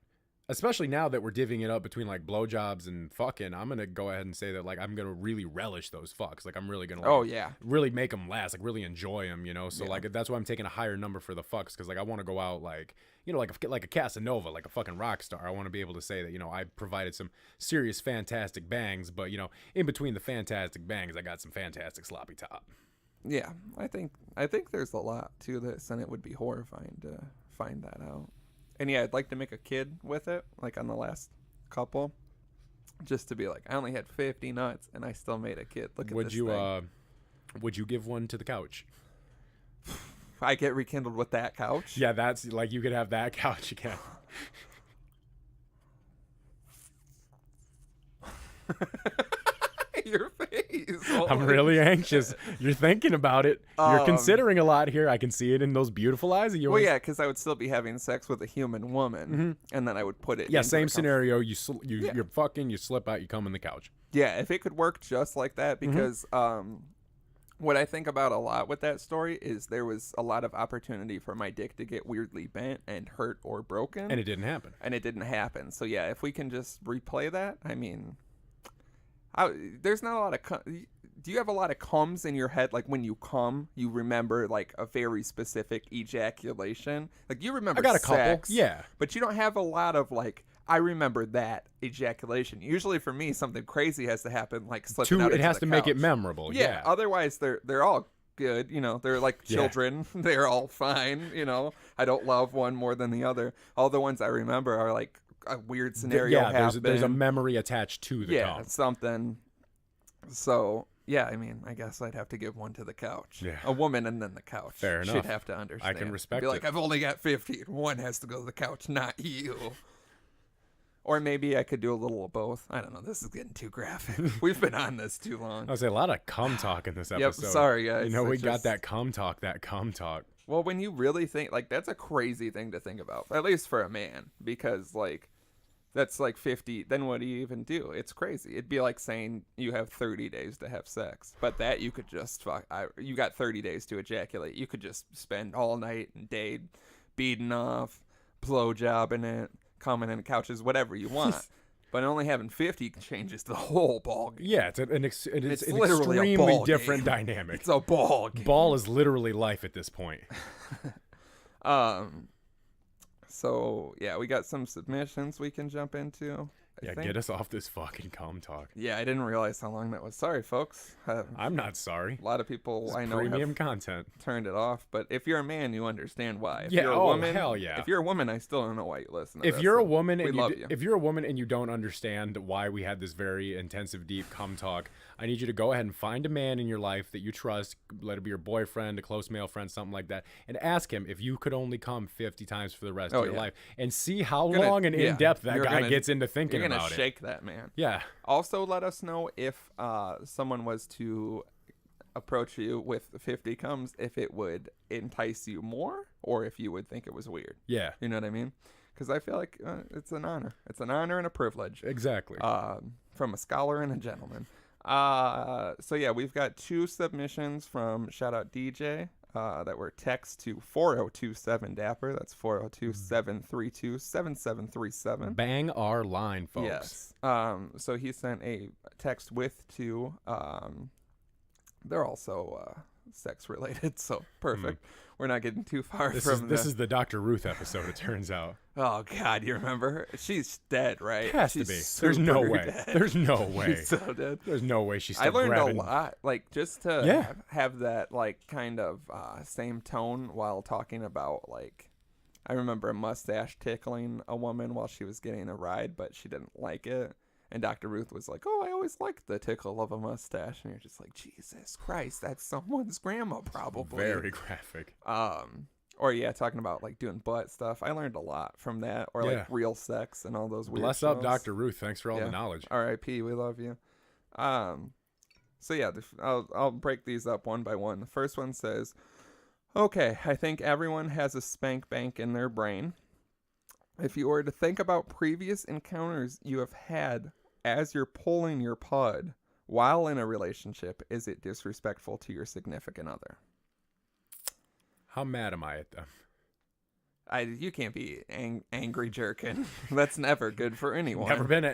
especially now that we're divvying it up between like blowjobs and fucking, I'm gonna go ahead and say that like I'm gonna really relish those fucks. Like I'm really gonna really make them last. Like really enjoy them, you know. So like that's why I'm taking a higher number for the fucks, because like I want to go out like, you know, like a Casanova, like a fucking rock star. I want to be able to say that, you know, I provided some serious fantastic bangs, but you know, in between the fantastic bangs, I got some fantastic sloppy top. Yeah, I think there's a lot to this, and it would be horrifying to find that out. And yeah, I'd like to make a kid with it, like on the last couple, just to be like, I only had 50 nuts and I still made a kid. Look at this thing. Would you give one to the couch? I get rekindled with that couch? Yeah, that's like, you could have that couch again. Your face. Well, I'm really anxious. You're thinking about it. You're considering a lot here. I can see it in those beautiful eyes of yours. Well, yeah, because I would still be having sex with a human woman, and then I would put it. Yeah, into same the scenario. You're fucking. You slip out. You come in the couch. Yeah, if it could work just like that, because what I think about a lot with that story is there was a lot of opportunity for my dick to get weirdly bent and hurt or broken. And it didn't happen. So, yeah, if we can just replay that, I mean, there's not a lot of... Do you have a lot of comes in your head? Like, when you come, you remember, like, a very specific ejaculation? Like, you remember I got a sex, couple, yeah. But you don't have a lot of, like... I remember that ejaculation. Usually for me, something crazy has to happen, like slipping out. It has the to couch. make it memorable. Yeah. Otherwise, they're all good. You know, they're like children. Yeah. They're all fine. You know, I don't love one more than the other. All the ones I remember are like a weird scenario. Yeah, there's a memory attached to the cum. Something. So. Yeah, I mean, I guess I'd have to give one to the couch. Yeah. A woman and then the couch. Fair enough. She'd have to understand. I can respect Be like, it. I've only got 50. One has to go to the couch, not you. Or maybe I could do a little of both. I don't know. This is getting too graphic. We've been on this too long. I was a lot of cum talk in this episode. Yep, sorry, guys. You know, we got that cum talk. Well, when you really think, like, that's a crazy thing to think about, at least for a man, because, like, that's like 50. Then what do you even do? It's crazy. It'd be like saying you have 30 days to have sex, but that you could just you got 30 days to ejaculate. You could just spend all night and day beating off, blowjobbing it, coming in the couches, whatever you want. But only having 50 changes the whole ball game. Yeah, it's an literally extremely different dynamic. It's a ball game. Ball is literally life at this point. So, yeah, we got some submissions we can jump into. Yeah, get us off this fucking cum talk. Yeah, I didn't realize how long that was. Sorry, folks. I'm not sorry. A lot of people I know premium have content. Turned it off, but if you're a man, you understand why. If yeah, you're a woman, hell yeah. If you're a woman, I still don't know why you listen to if this, you're a so woman and love you. If you're a woman and you don't understand why we had this very intensive, deep cum talk, I need you to go ahead and find a man in your life that you trust, let it be your boyfriend, a close male friend, something like that, and ask him if you could only come 50 times for the rest of your life, and see how long and in-depth that guy gets into thinking about it. You're gonna shake that man. Yeah. Also, let us know if someone was to approach you with 50 comes, if it would entice you more, or if you would think it was weird. Yeah. You know what I mean? Because I feel like it's an honor. It's an honor and a privilege. Exactly. From a scholar and a gentleman. So yeah, we've got 2 submissions from Shout Out DJ that were text to 4027 Dapper. That's 402-732-7737. Bang our line, folks. Yes. So he sent a text with 2. They're also sex related, so perfect. We're not getting too far from this is the Dr. Ruth episode, it turns out. Oh God, you remember her? She's dead, right? It has to be. There's no way. Dead. There's no way. She's so dead. There's no way she's still I learned grabbing. a lot, like just to have that like kind of same tone while talking about like. I remember a mustache tickling a woman while she was getting a ride, but she didn't like it. And Dr. Ruth was like, "Oh, I always liked the tickle of a mustache." And you're just like, Jesus Christ, that's someone's grandma probably. Very graphic. Or yeah, talking about like doing butt stuff. I learned a lot from that. Or like real sex and all those weird Bless shows. up, Dr. Ruth. Thanks for all the knowledge. R.I.P. We love you. So yeah, I'll break these up one by one. The first one says, "Okay, I think everyone has a spank bank in their brain. If you were to think about previous encounters you have had as you're pulling your pud while in a relationship, is it disrespectful to your significant other?" How mad am I at them? You can't be angry jerking. That's never good for anyone.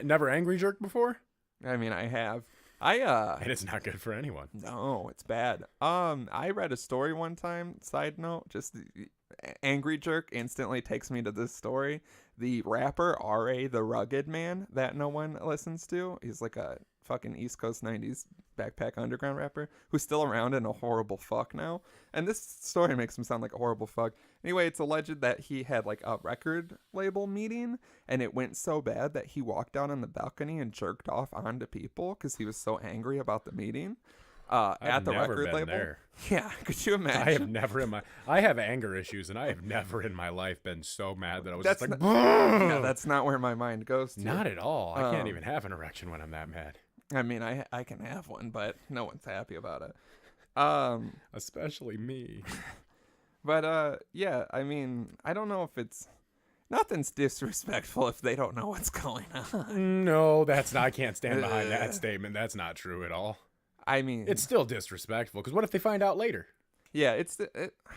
Never angry jerk before? I mean, I have. And it's not good for anyone. No, it's bad. I read a story one time, side note, just angry jerk instantly takes me to this story. The rapper R.A. the Rugged Man that no one listens to. He's like a fucking East Coast 90s backpack underground rapper who's still around and a horrible fuck now. And this story makes him sound like a horrible fuck. Anyway, it's alleged that he had like a record label meeting and it went so bad that he walked out on the balcony and jerked off onto people because he was so angry about the meeting. At the record label. There. Yeah, could you imagine? I have anger issues, and I have never in my life been so mad that I was that's just like, yeah, that's not where my mind goes to. Not at all. I can't even have an erection when I'm that mad. I mean, I can have one, but no one's happy about it. Especially me. But yeah, I mean, I don't know if it's nothing's disrespectful if they don't know what's going on. No, that's not. I can't stand behind that statement. That's not true at all. I mean, It's still disrespectful, because what if they find out later? yeah,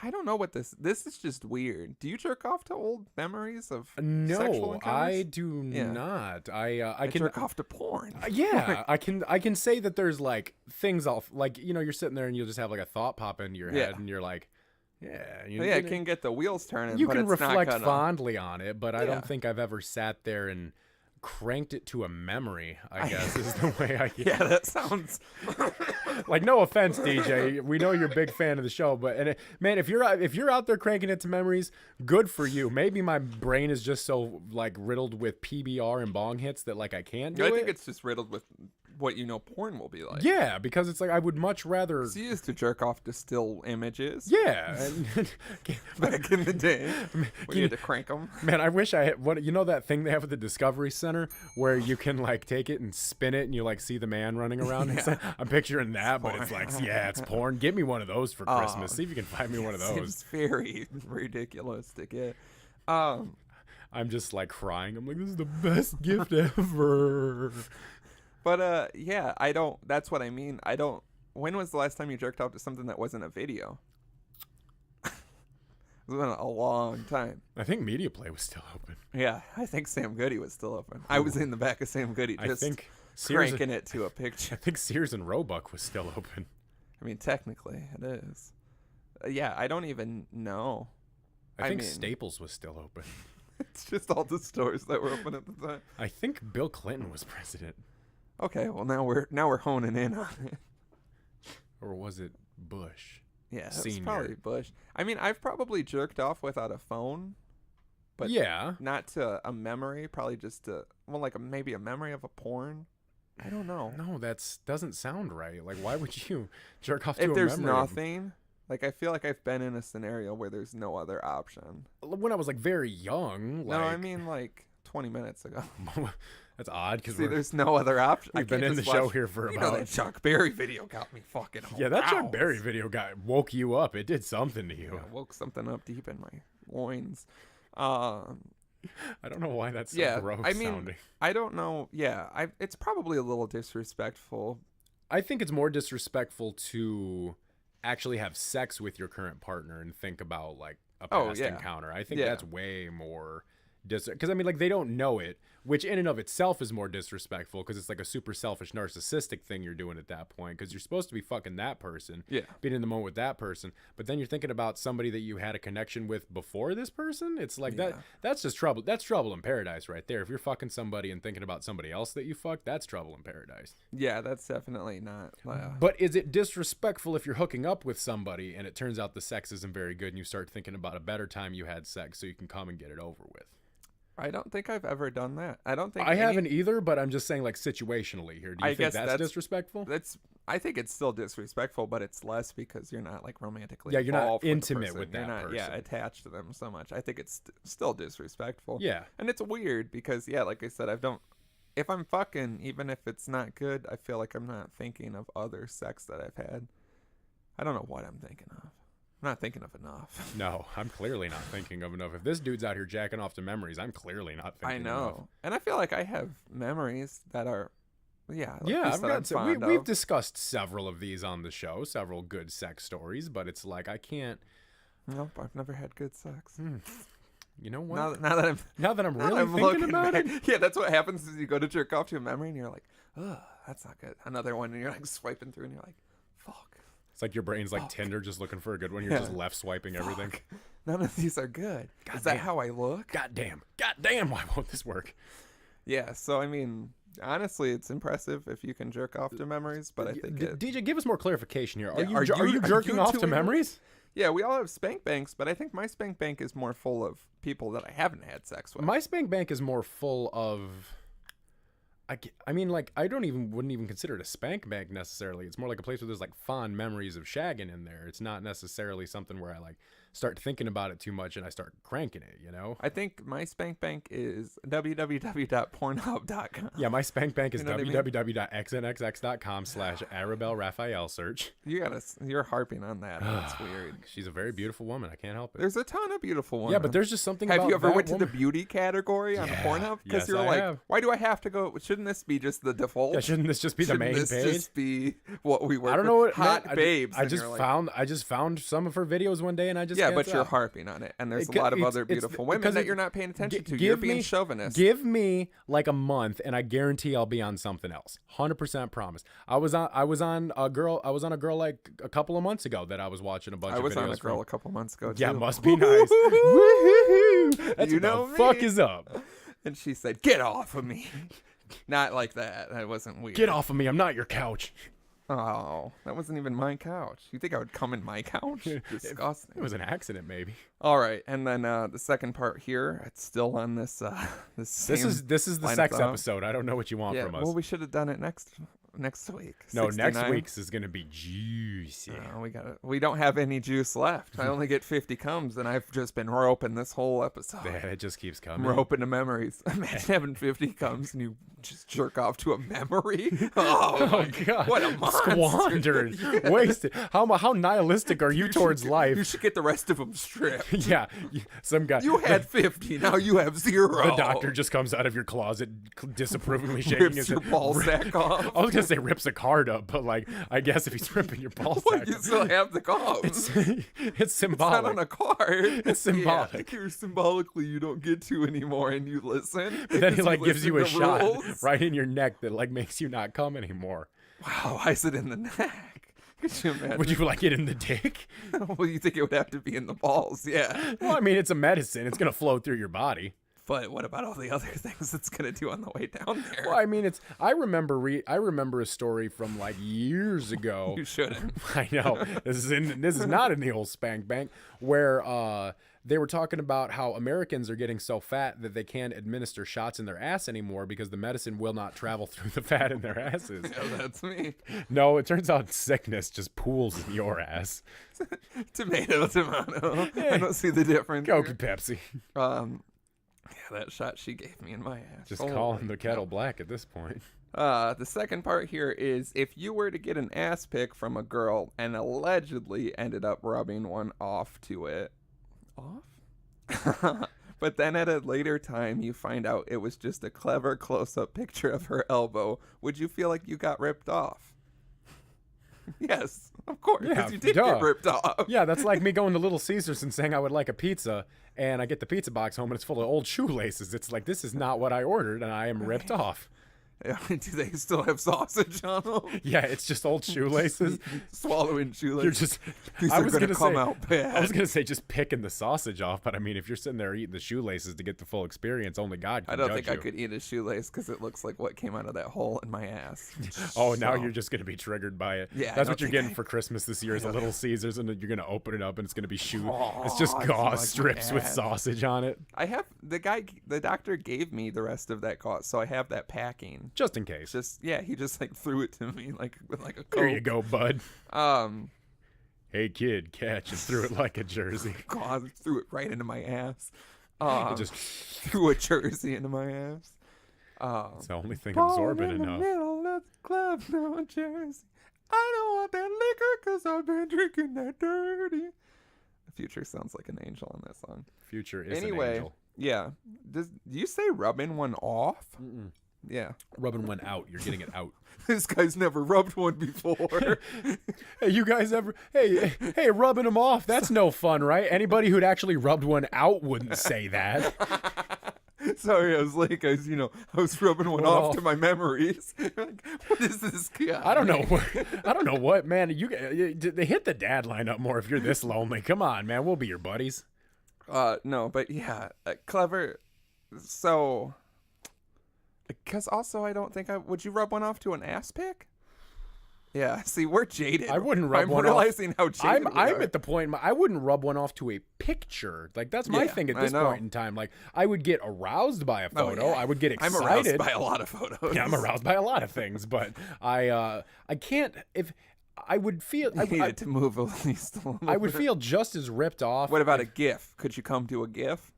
I don't know what this is just weird. Do you jerk off to old memories of sexual No, encounters? I do Yeah. not. I can jerk off to porn. Yeah, I can say that there's like things off, like, you're sitting there and you'll just have like a thought pop into your head, Yeah. and you're like, yeah, Yeah, it can get the wheels turning. you but can it's not reflect gonna- fondly on it, but I Yeah. don't think I've ever sat there and cranked it to a memory, I guess is the way I Yeah, that sounds. like, no offense, DJ, we know you're a big fan of the show, but man, if you're out there cranking it to memories, good for you. Maybe my brain is just so like riddled with PBR and bong hits that like I can't do I it. think it's just riddled with what porn will be like. Yeah, because it's like I would much rather. So you used to jerk off to still images. Yeah, and Back in the day, when you had to crank them. man, I wish I had what that thing they have at the Discovery Center where you can like take it and spin it and you like see the man running around. Yeah. I'm picturing that, but it's like, yeah, it's porn. Give me one of those for Christmas. See if you can find me one of those. Seems very ridiculous to get. I'm just like crying. I'm like, this is the best gift ever. But yeah, I don't. That's what I mean. I don't. When was the last time you jerked off to something that wasn't a video? It's been a long time. I think Media Play was still open. Yeah, I think Sam Goody was still open. I was in the back of Sam Goody I just think Sears. cranking it to a I picture. think Sears and Roebuck was still open. I mean, technically, it is. Yeah, I don't even know. I think mean, Staples was still open. It's just all the stores that were open at the time. I think Bill Clinton was president, Okay, well now we're honing in on it. or was it Bush? Yeah, it's Senior. probably Bush. I mean, I've probably jerked off without a phone, but yeah. not to a memory. Probably just to maybe a memory of a porn. I don't know. No, doesn't sound right. Like, why would you jerk off to If a there's memory of- nothing, like I feel like I've been in a scenario where there's no other option. When I was like very young, like, No, I mean like 20 minutes ago. that's odd because See, there's no other option. I we've been can't in the just show watch- here for You know about that Chuck Berry video got me fucking. yeah, that Chuck hours. Berry video woke you up. It did something to you. Yeah, woke something up deep in my loins. I don't know why that's so Yeah, gross I mean, sounding. I don't know. Yeah, it's probably a little disrespectful. I think it's more disrespectful to actually have sex with your current partner and think about like a past yeah. encounter. I think Yeah. that's way more because I mean, like, they don't know it, which in and of itself is more disrespectful because it's like a super selfish narcissistic thing you're doing at that point, because you're supposed to be fucking that person, Yeah. being in the moment with that person, but then you're thinking about somebody that you had a connection with before this person. It's like that's just trouble. That's trouble in paradise right there. If you're fucking somebody and thinking about somebody else that you fucked, that's trouble in paradise. Yeah, that's definitely not. But is it disrespectful if you're hooking up with somebody and it turns out the sex isn't very good and you start thinking about a better time you had sex so you can come and get it over with? I don't think I've ever done that. I don't think I haven't either, but I'm just saying, like, situationally here. Do you I think guess that's disrespectful? I think it's still disrespectful, but it's less because you're not like romantically. Yeah, you're not involved with the intimate person. with You're that not, Yeah, person. attached to them so much. I think it's still disrespectful. Yeah. and it's weird because like I said, if I'm fucking, even if it's not good, I feel like I'm not thinking of other sex that I've had. I don't know what I'm thinking of. I'm not thinking of enough. No, I'm clearly not thinking of enough. If this dude's out here jacking off to memories, I'm clearly not thinking I know, enough. and I feel like I have memories that are, Yeah, I've I've got we've discussed several of these on the show, several good sex stories, but it's like I can't. Nope, I've never had good sex. You know what? Now that I'm Now that I'm Now really I'm thinking looking about back- it, Yeah, that's what happens is you go to jerk off to a memory and you're like, oh, that's not good. Another one, and you're like swiping through and you're like, fuck. it's like your brain's like Fuck. Tinder, just looking for a good one. You're Yeah. just left swiping everything. Fuck. None of these are good. Is that Goddamn. how I look? God damn, why won't this work? Yeah, so I mean, honestly, it's impressive if you can jerk off to memories, but I think DJ, give us more clarification here. Are Yeah, you are are you- you are jerking you off to doing- memories? yeah, we all have spank banks, but I think my spank bank is more full of people that I haven't had sex with. My spank bank is more full of. I mean, like, I wouldn't even consider it a spank bank necessarily. It's more like a place where there's like fond memories of shagging in there. It's not necessarily something where I like start thinking about it too much and I start cranking it, you know? I think my spank bank is www.pornhub.com. Yeah, my spank bank is You know what I mean? www.xnxx.com/Arabelle Raphael search. You're harping on that. That's weird. She's a very beautiful woman. I can't help it. There's a ton of beautiful ones. Yeah, but there's just something Have about you ever that went to the woman. beauty category on Yeah, Pornhub? Because yes, you're I like, have. why do I have to go? Shouldn't this be just the default? Yeah, shouldn't this just be the main Shouldn't this page? just be what we were? I don't know what hot man, babes. I and just you're like, found some of her videos one day and I just yeah, can't but you're stop. harping on it, and there's It- a lot of it's- other it's- beautiful women because that it- you're not paying attention to. Give You're being me- chauvinist. Give me like a month and I guarantee I'll be on something else. 100% promise. I was on a girl like a couple of months ago that I was watching a bunch I of was videos on a girl from. a couple months ago. Yeah, too. must be nice. Woohoo! That's You what know the fuck me. is up. And she said, "Get off of me." Not like that. That wasn't weird. Get off of me. I'm not your couch. Oh, that wasn't even my couch. You think I would come in my couch? Disgusting. It was an accident, maybe. All right, and then the second part here, it's still on this. This This is the line of sex thought. episode. I don't know what you want Yeah, from us. well, we should have done it next week. No, next 69. week's is gonna be juicy. We don't have any juice left. I only get 50 comes, and I've just been roping this whole episode. Yeah, it just keeps I'm coming. roping to memories. Imagine having 50 comes and you just jerk off to a memory. Oh, Oh God! what a monster. Squandered, wasted. How nihilistic are you towards You life? should get the rest of them stripped. Yeah, some guy. You had 50, now you have 0. The doctor just comes out of your closet, disapprovingly shaking rips his your head. ball sack off. I was gonna say rips a card up, but like I guess if he's ripping your ball What, sack, you still have the comes. it's symbolic. Not on a card. It's symbolic. Yeah, you're symbolically you don't get to anymore, and you listen. But then he 'cause like gives listen you a to shot rules. right in your neck that like makes you not come anymore. Wow, why is it in the neck? Could you imagine? Would you like it in the dick? Well, you think it would have to be in the balls, yeah. Well, I mean, it's a medicine. It's gonna flow through your body. But what about all the other things it's gonna do on the way down there? Well, I mean, I remember a story from like years ago. You shouldn't. I know this is not in the old spank bank where they were talking about how Americans are getting so fat that they can't administer shots in their ass anymore because the medicine will not travel through the fat in their asses. Yeah, that's me. No, it turns out sickness just pools in your ass. Tomato. I don't see the difference. Coke here. and Pepsi. Yeah, that shot she gave me in my ass. Just Holy calling the cow. kettle black at this point. The second part here is if you were to get an ass pic from a girl and allegedly ended up rubbing one off to it. Off? But then at a later time you find out it was just a clever close-up picture of her elbow, would you feel like you got ripped off? Yes, of course, because Yeah, you did duh. get ripped off. Yeah, that's like me going to Little Caesars and saying I would like a pizza, and I get the pizza box home and it's full of old shoelaces. It's like, this is not what I ordered, and I am ripped off. Do they still have sausage on them? Yeah, it's just old shoelaces. Swallowing shoelaces. You're just. These I are was gonna gonna come say. out bad. I was gonna say just picking the sausage off, but I mean, if you're sitting there eating the shoelaces to get the full experience, only God can I don't judge think I you. could eat a shoelace because it looks like what came out of that hole in my ass. Oh, now So- you're just gonna be triggered by it. Yeah, I that's don't what you're think getting I- for Christmas this year is a Little Caesars, and then you're gonna open it up and it's gonna be it's Oh, just I feel gauze like my strips with ass. sausage on it, I have the doctor gave me the rest of that gauze, so I have that packing. just in case. He just like threw it to me like with like a Coke. There you go, bud. Um, Hey kid, catch, and threw it like a jersey. gauze threw it right into my ass. It just Threw a jersey into my ass. it's the only thing Ball absorbent in the enough. middle of the club, no jersey. I don't want that liquor 'cause I've been drinking that dirty. The Future sounds like an angel on that song. Future is an Anyway, angel. yeah. Do you say rubbing one off? Yeah. Rubbing one out, you're getting it out. This guy's never rubbed one before. Hey, you guys ever? Hey, rubbing them off. That's no fun, right? Anybody who'd actually rubbed one out wouldn't say that. Sorry, I was late, guys. I was rubbing one Well, off to my memories. Like, what is this guy? I don't know. I don't know what, man. They hit the dad line up more if you're this lonely. Come on, man. We'll be your buddies. No, but yeah, clever. So, because also I don't think would you rub one off to an ass pic? Yeah, see, we're jaded. I wouldn't rub one I'm off. realizing how jaded we I'm are. at the point. I wouldn't rub one off to a picture. Like that's my Yeah, thing at I this know. point in time. Like I would get aroused by a photo. yeah. I would get I'm excited. aroused by a lot of photos. Yeah, I'm aroused by a lot of things, but I can't. If I would feel You needed to move at least a little I would bit. feel just as ripped off. What about a GIF? Could you come to a GIF?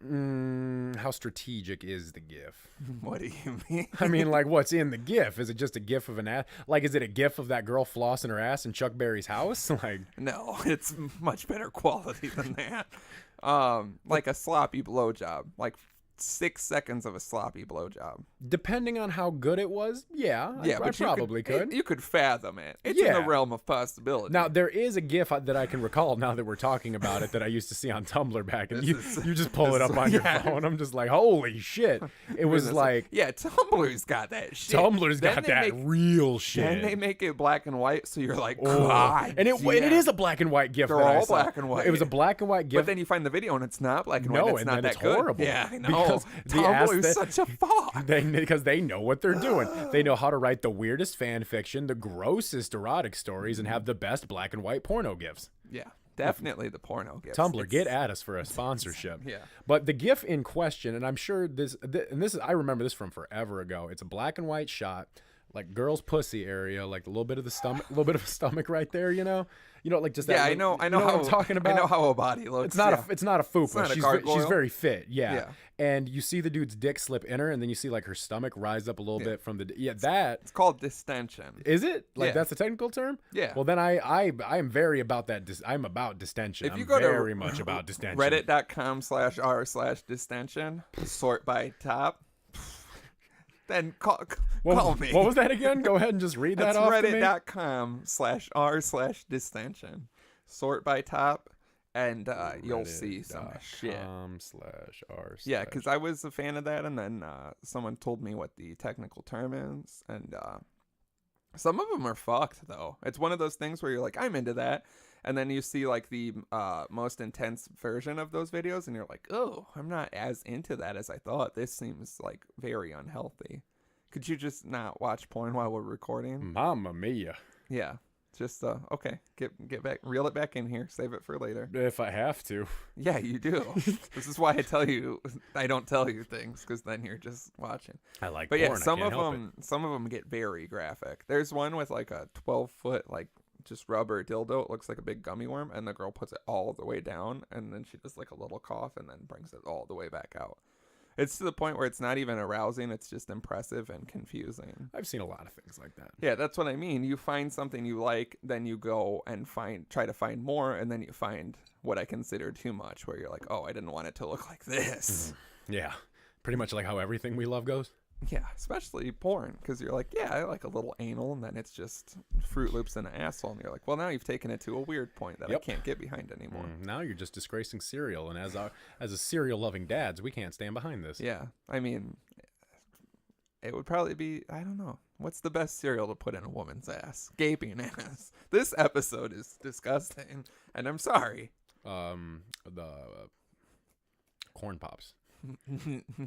How strategic is the GIF? What do you mean? I mean, like, what's in the GIF? Is it just a GIF of an ass? Like, is it a GIF of that girl flossing her ass in Chuck Berry's house? Like, No, it's much better quality than that. Like a sloppy blowjob, like 6 seconds of a sloppy blowjob. depending on how good it was, yeah, I But probably could. You could fathom it. It's in the Yeah. realm of possibility. Now, there is a GIF that I can recall now that we're talking about it that I used to see on Tumblr back, and you just pull it up on your phone. I'm just like, holy shit. It was like, yeah, Tumblr's got that shit. Tumblr's Then got they that make- real shit. Then they make it black and white, so you're like, Oh. God. And it is a black and white GIF. They're that I all saw. black and white. It was a black and white GIF. But then you find the video and it's not black and white. No, And it's and not then that it's good. horrible. Yeah, I know. Because the Tumblr is aesthetic- such a fuck. Because they know what they're doing. They know how to write the weirdest fan fiction, the grossest erotic stories, and have the best black and white porno GIFs. Yeah, definitely the porno gifts. Tumblr, get at us for a sponsorship. Yeah. But the GIF in question, and I'm sure this is, I remember this from forever ago. It's a black and white shot, like girl's pussy area, like a little bit of the stomach, a little bit of a stomach right there. Like just that. Yeah, I know. You know how what I'm talking about. I know how a body looks. It's not yeah. it's not a fupa. not a She's gargoyle. very fit. Yeah. Yeah. And you see the dude's dick slip in her, and then you see like her stomach rise up a little bit from the that. It's called distension. Is it? Like Yeah. that's the technical term? Yeah. Well, then I am very about that. I'm about distension. If you I'm go to very much about distension. Reddit.com/r/distension, sort by top, then call me. What was that again? Go ahead and just read that That's off to me. reddit.com/r/distension, sort by top, and you'll see some shit. reddit.com/r/. Yeah, because I was a fan of that, and then someone told me what the technical term is, and some of them are fucked, though. It's one of those things where you're like, I'm into that, and then you see like the most intense version of those videos, and you're like, oh, I'm not as into that as I thought. This seems like very unhealthy. Could you just not watch porn while we're recording? Mamma mia. Yeah. Just okay, get back, reel it back in here, save it for later. If I have to. Yeah, you do. This is why I don't tell you things, because then you're just watching. I like But porn. yeah, some I can't of help them get very graphic. There's one with like a 12-foot like just rubber dildo. It looks like a big gummy worm, and the girl puts it all the way down, and then she does like a little cough, and then brings it all the way back out. It's to the point where it's not even arousing. It's just impressive and confusing. I've seen a lot of things like that. Yeah, that's what I mean. You find something you like, then you go and try to find more, and then you find what I consider too much, where you're like, oh, I didn't want it to look like this. Yeah. Pretty much like how everything we love goes. Yeah, especially porn, because you're like, yeah, I like a little anal, and then it's just Fruit Loops and an asshole, and you're like, well, now you've taken it to a weird point that I can't get behind anymore. Now you're just disgracing cereal, and as a cereal-loving dads, we can't stand behind this. Yeah, I mean, it would probably be, I don't know, what's the best cereal to put in a woman's ass? Gaping ass. This episode is disgusting, and I'm sorry. The corn pops.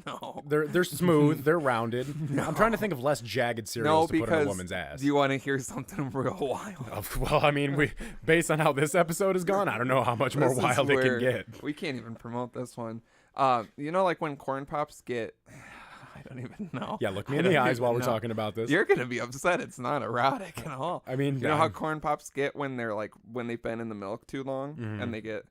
No. They're smooth. They're rounded. I'm trying to think of less jagged cereals to put in a woman's ass. Do you want to hear something real wild? Well, I mean, based on how this episode has gone, I don't know how much more wild it can get. We can't even promote this one. Like when corn pops get, I don't even know. Yeah, look me in the eyes while we're talking about this. You're gonna be upset. It's not erotic at all. I mean, you know how corn pops get when they've been in the milk too long, and they get.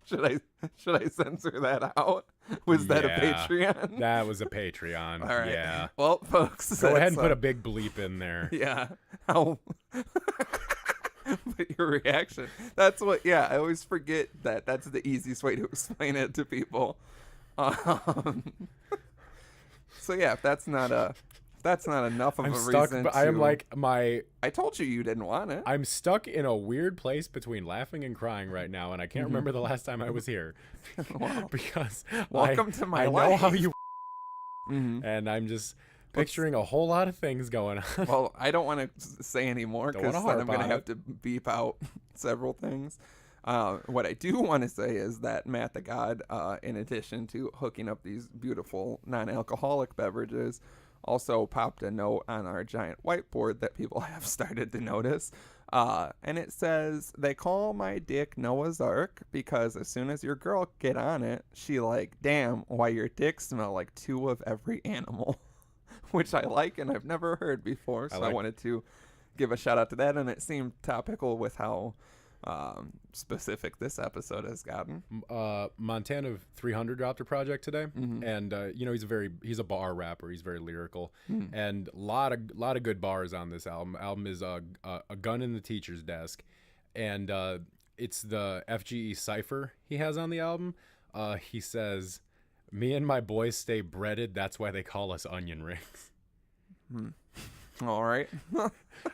Should I censor that out? Was that a Patreon? That was a Patreon. All right. Yeah. Well, folks, go ahead and put a big bleep in there. Yeah. How? But your reaction. That's what. Yeah, I always forget that. That's the easiest way to explain it to people. So yeah, if that's not enough of I'm a stuck, reason. but I am like I told you didn't want it. I'm stuck in a weird place between laughing and crying right now, and I can't remember the last time I was here. Wow. Because welcome to my I life. know how you and I'm just picturing a whole lot of things going on. Well, I don't want to say any more because then I'm going to have to beep out several things. What I do want to say is that Matt the God, in addition to hooking up these beautiful non-alcoholic beverages, also popped a note on our giant whiteboard that people have started to notice. And it says, they call my dick Noah's Ark because as soon as your girl get on it, she like, damn, why your dick smell like two of every animal. which I like and I've never heard before. So I wanted to give a shout out to that, and it seemed topical with how specific this episode has gotten. Montana 300 dropped a project today, and he's a bar rapper. He's very lyrical, and a lot of good bars on this album. Album is a gun in the teacher's desk, and it's the FGE cipher he has on the album. He says, "Me and my boys stay breaded. That's why they call us onion rings." All right.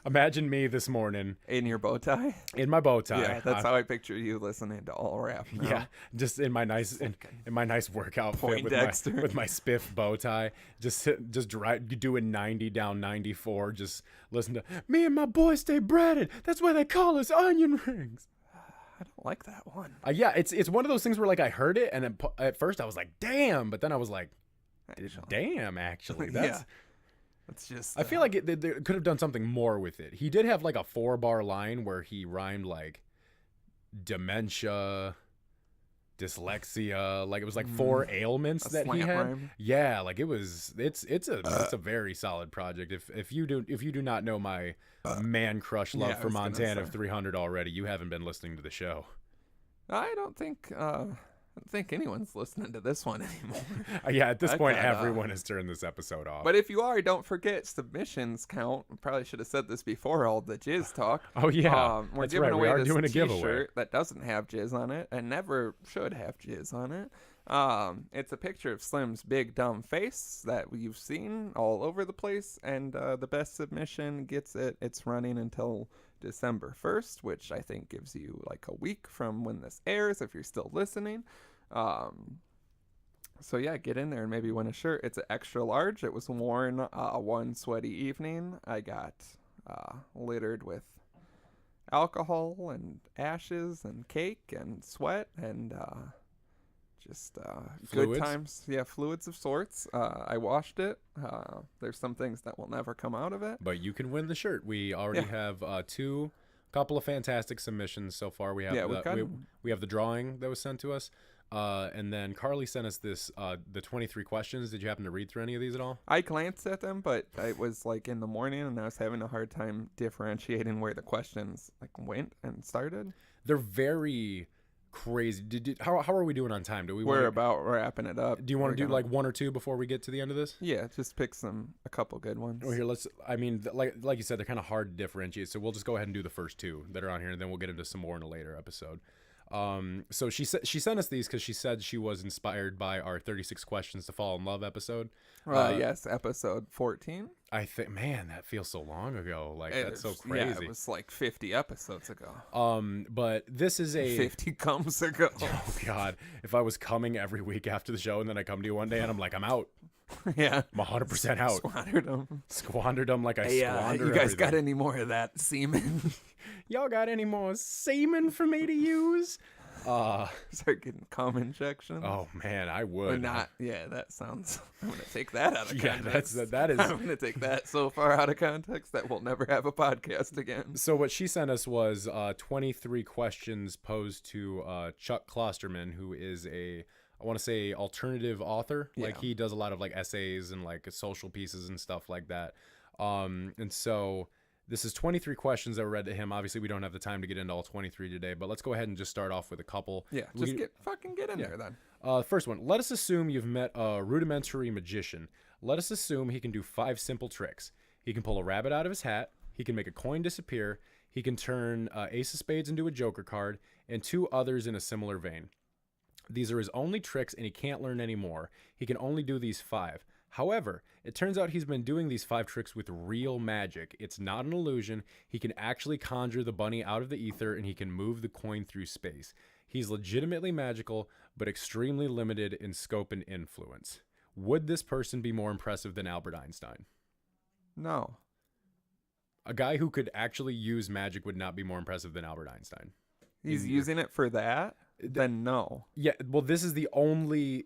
Imagine me this morning in your bow tie. In my bow tie. Yeah, that's how I picture you listening to all rap now. Yeah, just in my nice in my nice workout fit with my spiff bow tie, just doing 90 down 94, just listen to "Me and my boys stay breaded. That's why they call us onion rings." I don't like that one. Yeah, it's one of those things where like I heard it and at first I was like, "Damn," but then I was like, "Damn, actually, that's." Yeah. It's just. I feel like they could have done something more with it. He did have like a 4-bar line where he rhymed like dementia, dyslexia, like it was like 4 ailments that he had. Rhyme. Yeah, like it's a very solid project. If you do not know my man crush love for Montana 300 already, you haven't been listening to the show. I don't think anyone's listening to this one anymore. Yeah, at this point, everyone has turned this episode off. But if you are, don't forget submissions count. I probably should have said this before all the jizz talk. Oh, yeah. We're That's giving right. away We are this doing a t-shirt giveaway that doesn't have jizz on it and never should have jizz on it. It's a picture of Slim's big dumb face that you've seen all over the place, and the best submission gets it. It's running until December 1st, which I think gives you like a week from when this airs if you're still listening. So yeah, get in there and maybe win a shirt. It's an extra large. It was worn one sweaty evening. I got littered with alcohol and ashes and cake and sweat and just good times. Yeah, fluids of sorts. I washed it. There's some things that will never come out of it. But you can win the shirt. We already have couple of fantastic submissions so far. We have we have the drawing that was sent to us. And then Carly sent us this the 23 questions. Did you happen to read through any of these at all? I glanced at them, but it was like in the morning and I was having a hard time differentiating where the questions like went and started. They're very crazy. How are we doing on time? We're about wrapping it up. Do you want to do like one or two before we get to the end of this? Yeah, just pick a couple good ones. Well, here, like you said, they're kind of hard to differentiate, so we'll just go ahead and do the first 2 that are on here, and then we'll get into some more in a later episode. So she sent us these because she said she was inspired by our 36 questions to fall in love episode. Yes, episode 14. I think, man, that feels so long ago. Like that's so crazy. Yeah, it was like 50 episodes ago. But this is 50 comes ago. Oh God, if I was coming every week after the show and then I come to you one day and I'm like, I'm out. Yeah, I'm 100% out. Squandered them like I squander you guys everything. got any more of that semen? Y'all got any more semen for me to use? Start getting cum injections. Oh man, I would. Or not. Yeah, that sounds. I'm gonna take that out of context. That is. I'm gonna take that so far out of context that we'll never have a podcast again. So what she sent us was 23 questions posed to Chuck Klosterman, who is I want to say alternative author. Yeah. Like he does a lot of like essays and like social pieces and stuff like that. And so this is 23 questions that were read to him. Obviously, we don't have the time to get into all 23 today, but let's go ahead and just start off with a couple. Yeah, just get in there then. First one. Let us assume you've met a rudimentary magician. Let us assume he can do 5 simple tricks. He can pull a rabbit out of his hat. He can make a coin disappear. He can turn Ace of Spades into a Joker card, and 2 others in a similar vein. These are his only tricks, and he can't learn any more. He can only do these 5. However, it turns out he's been doing these 5 tricks with real magic. It's not an illusion. He can actually conjure the bunny out of the ether, and he can move the coin through space. He's legitimately magical, but extremely limited in scope and influence. Would this person be more impressive than Albert Einstein? No. A guy who could actually use magic would not be more impressive than Albert Einstein. He's using it for that? Then no. Yeah, well, this is the only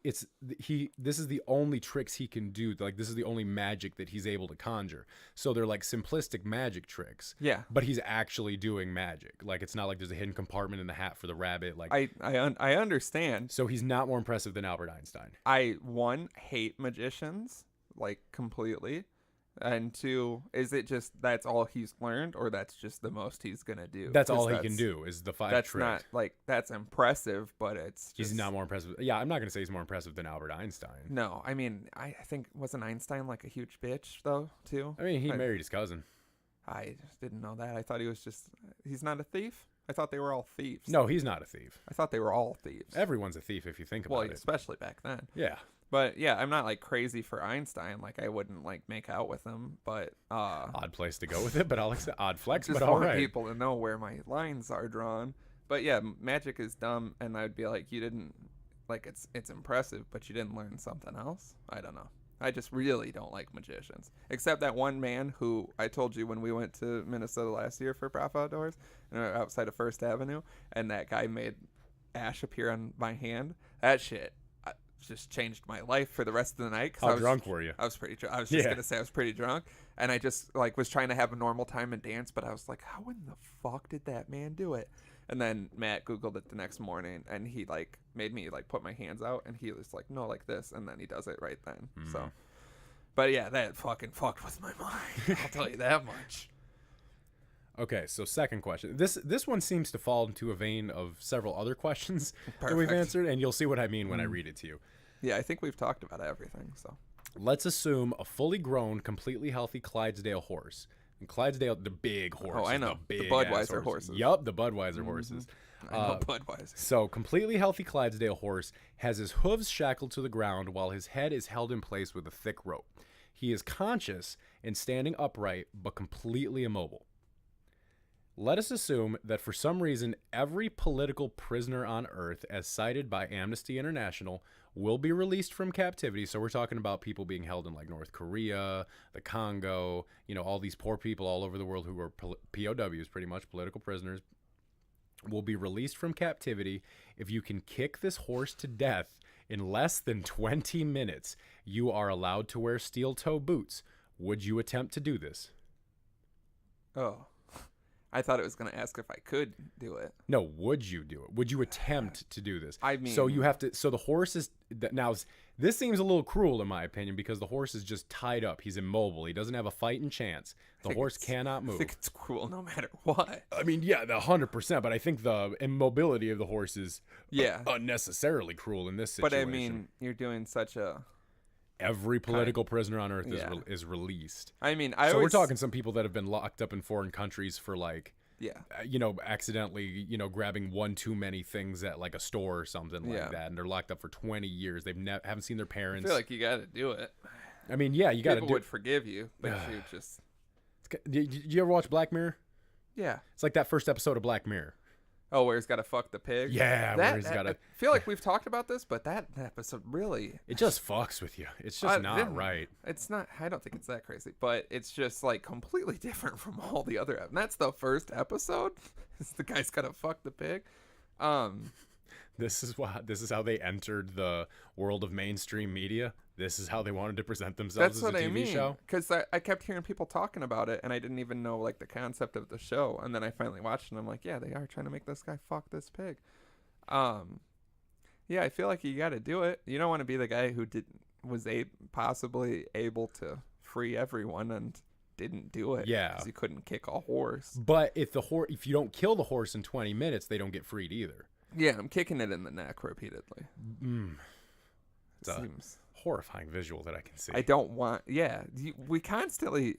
tricks he can do. Like, this is the only magic that he's able to conjure. So they're like simplistic magic tricks. Yeah. But he's actually doing magic. Like, it's not like there's a hidden compartment in the hat for the rabbit. Like, I understand. So he's not more impressive than Albert Einstein. I hate magicians, like, completely. And 2, is it just that's all he's learned, or that's just the most he's gonna do? That's all he can do is the 5 That's trick. not like that's impressive, but it's just, He's not more impressive. Yeah, I'm not gonna say he's more impressive than Albert Einstein. No, I mean, I think wasn't Einstein like a huge bitch though too? I mean, he married his cousin. I just didn't know that. I thought he was just he's not a thief. I thought they were all thieves. No, he's not a thief. I thought they were all thieves. Everyone's a thief if you think about Well, it. especially back then. Yeah. But yeah, I'm not like crazy for Einstein. Like I wouldn't like make out with him, but Odd place to go with it, but I'll accept odd flex. just But all want right. people to know where my lines are drawn. But yeah, magic is dumb, and I'd be like, you didn't like it's impressive, but you didn't learn something else. I don't know. I just really don't like magicians, except that one man who I told you when we went to Minnesota last year for Prof Outdoors, outside of First Avenue, and that guy made ash appear on my hand. That shit just changed my life for the rest of the night. How drunk were you? I was pretty drunk. I was just gonna say I was pretty drunk, and I just like was trying to have a normal time and dance, but I was like, how in the fuck did that man do it? And then Matt Googled it the next morning, and he like made me like put my hands out, and he was like, no, like this, and then he does it right then. So, but yeah, that fucking fucked with my mind. I'll tell you that much. Okay, so second question. This one seems to fall into a vein of several other questions that we've Perfect. answered, and you'll see what I mean when I read it to you. Yeah, I think we've talked about everything. So Let's assume a fully grown, completely healthy Clydesdale horse. And Clydesdale, the big horse. Oh, I know. The The big Budweiser horses. Yup, the Budweiser horses. I know Budweiser. So, completely healthy Clydesdale horse has his hooves shackled to the ground while his head is held in place with a thick rope. He is conscious and standing upright, but completely immobile. Let us assume that for some reason, every political prisoner on Earth, as cited by Amnesty International, will be released from captivity. So we're talking about people being held in like North Korea, the Congo, all these poor people all over the world who are POWs, pretty much political prisoners, will be released from captivity. If you can kick this horse to death in less than 20 minutes, you are allowed to wear steel-toe boots. Would you attempt to do this? Oh. I thought it was going to ask if I could do it. No, would you do it? Would you attempt to do this? I mean... So you have to... So the horse is... Now, this seems a little cruel in my opinion because the horse is just tied up. He's immobile. He doesn't have a fighting chance. The horse cannot move. I think it's cruel no matter what. I mean, yeah, 100%. But I think the immobility of the horse is unnecessarily cruel in this situation. But I mean, you're doing such a... Every political prisoner on Earth is released. I mean, we're talking some people that have been locked up in foreign countries for like, yeah, accidentally, grabbing one too many things at like a store or something like that, and they're locked up for 20 years. They've haven't seen their parents. I feel like you got to do it. I mean, yeah, you got to do. People would forgive you, but you just. Did you ever watch Black Mirror? Yeah, it's like that first episode of Black Mirror. Oh, where he's got to fuck the pig? Yeah, where he's got to... I feel like we've talked about this, but that episode really... It just fucks with you. It's just not right. It's not... I don't think it's that crazy, but it's just, like, completely different from all the other... And that's the first episode? The guy's got to fuck the pig? This is how they entered the world of mainstream media. This is how they wanted to present themselves as a TV show. Because I kept hearing people talking about it, and I didn't even know like the concept of the show. And then I finally watched it, and I'm like, yeah, they are trying to make this guy fuck this pig. Yeah, I feel like you got to do it. You don't want to be the guy who was possibly able to free everyone and didn't do it. Yeah, because he couldn't kick a horse. But if you don't kill the horse in 20 minutes, they don't get freed either. Yeah, I'm kicking it in the neck repeatedly. It's seems horrifying visual that I can see. I don't want... Yeah, we constantly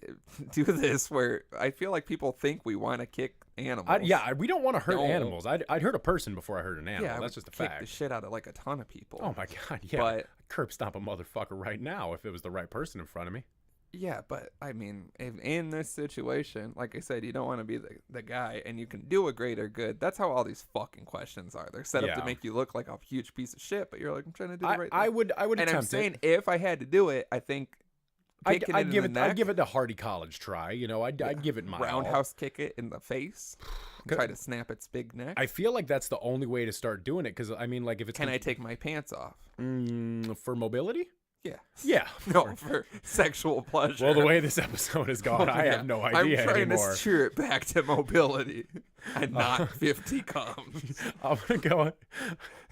do this where I feel like people think we want to kick animals. We don't want to hurt animals. I'd hurt a person before I hurt an animal. That's just a fact. Kick the shit out of like a ton of people. Oh my God, yeah. But I'd curb stomp a motherfucker right now if it was the right person in front of me. Yeah, but I mean, in this situation, like I said, you don't want to be the guy, and you can do a greater good. That's how all these fucking questions are. They're set up to make you look like a huge piece of shit, but you're like, I'm trying to do the right thing. I would and attempt I'm saying if I had to do it, I think I'd give it the Hardy College try. I'd give it my roundhouse kick it in the face. Try to snap its big neck. I feel like that's the only way to start doing it because I mean, like if it's I take my pants off for mobility? Yeah. Yeah. No, for sexual pleasure. Well, the way this episode has gone, I have no idea I'm trying anymore. to steer it back to mobility. and not 50 comes. I'm gonna go.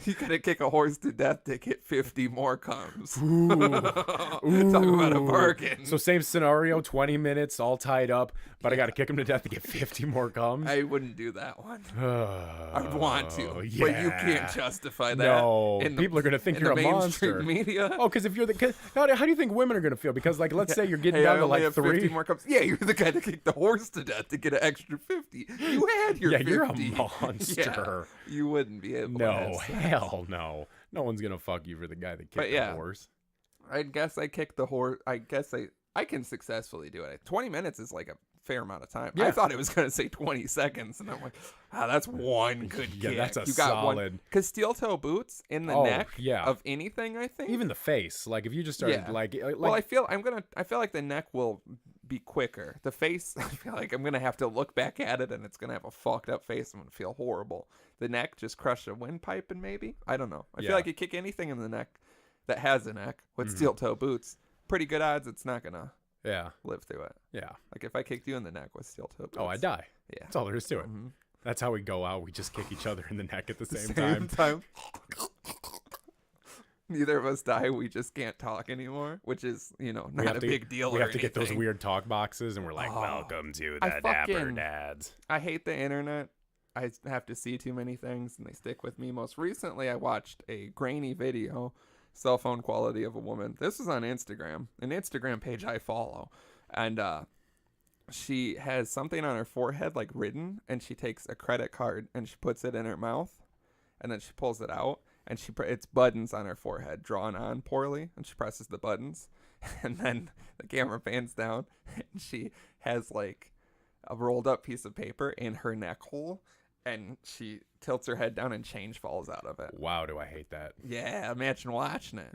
You gotta kick a horse to death to get 50 more comes. Ooh. Talk about a bargain. So same scenario, 20 minutes, all tied up, but I gotta kick him to death to get 50 more comes. I wouldn't do that one. I'd want to, yeah. but you can't justify that. No, people are gonna think you're a mainstream monster. Media. Oh, because if you're the how do you think women are gonna feel? Because like, let's say you're getting down I to only like have 3. 50 more comes. Yeah, you're the guy that kicked the horse to death to get an extra 50. You had your 50. You're a monster. Yeah, you wouldn't be able to No, have sex. hell no. No one's gonna fuck you for the guy that kicked the horse. I guess I kicked the horse. I guess I can successfully do it. 20 minutes is like a fair amount of time. Yeah. I thought it was going to say 20 seconds, and I'm like, that's one good kick. That's a you got solid. Because steel toe boots in the neck of anything, I think. Even the face. Like if you just started like well, I feel like the neck will be quicker. The face, I feel like I'm gonna have to look back at it, and it's gonna have a fucked up face. I'm gonna feel horrible. The neck, just crush a windpipe, and maybe I don't know. I feel like you kick anything in the neck that has a neck with steel toe boots, pretty good odds it's not gonna live through it. Yeah. Like if I kicked you in the neck with steel toe boots. Oh, I die. Yeah. That's all there is to it. That's how we go out. We just kick each other in the neck at the same time. Neither of us die. We just can't talk anymore, which is, not a big deal. We or have to get those anything. weird talk boxes, and we're like, welcome to the Dapper Dads. I hate the internet. I have to see too many things, and they stick with me. Most recently, I watched a grainy video, cell phone quality of a woman. This was on Instagram, an Instagram page I follow. And she has something on her forehead, like written, and she takes a credit card, and she puts it in her mouth, and then she pulls it out. And it's buttons on her forehead drawn on poorly, and she presses the buttons, and then the camera pans down, and she has like a rolled up piece of paper in her neck hole, and she tilts her head down and change falls out of it. Wow, do I hate that. Yeah, imagine watching it.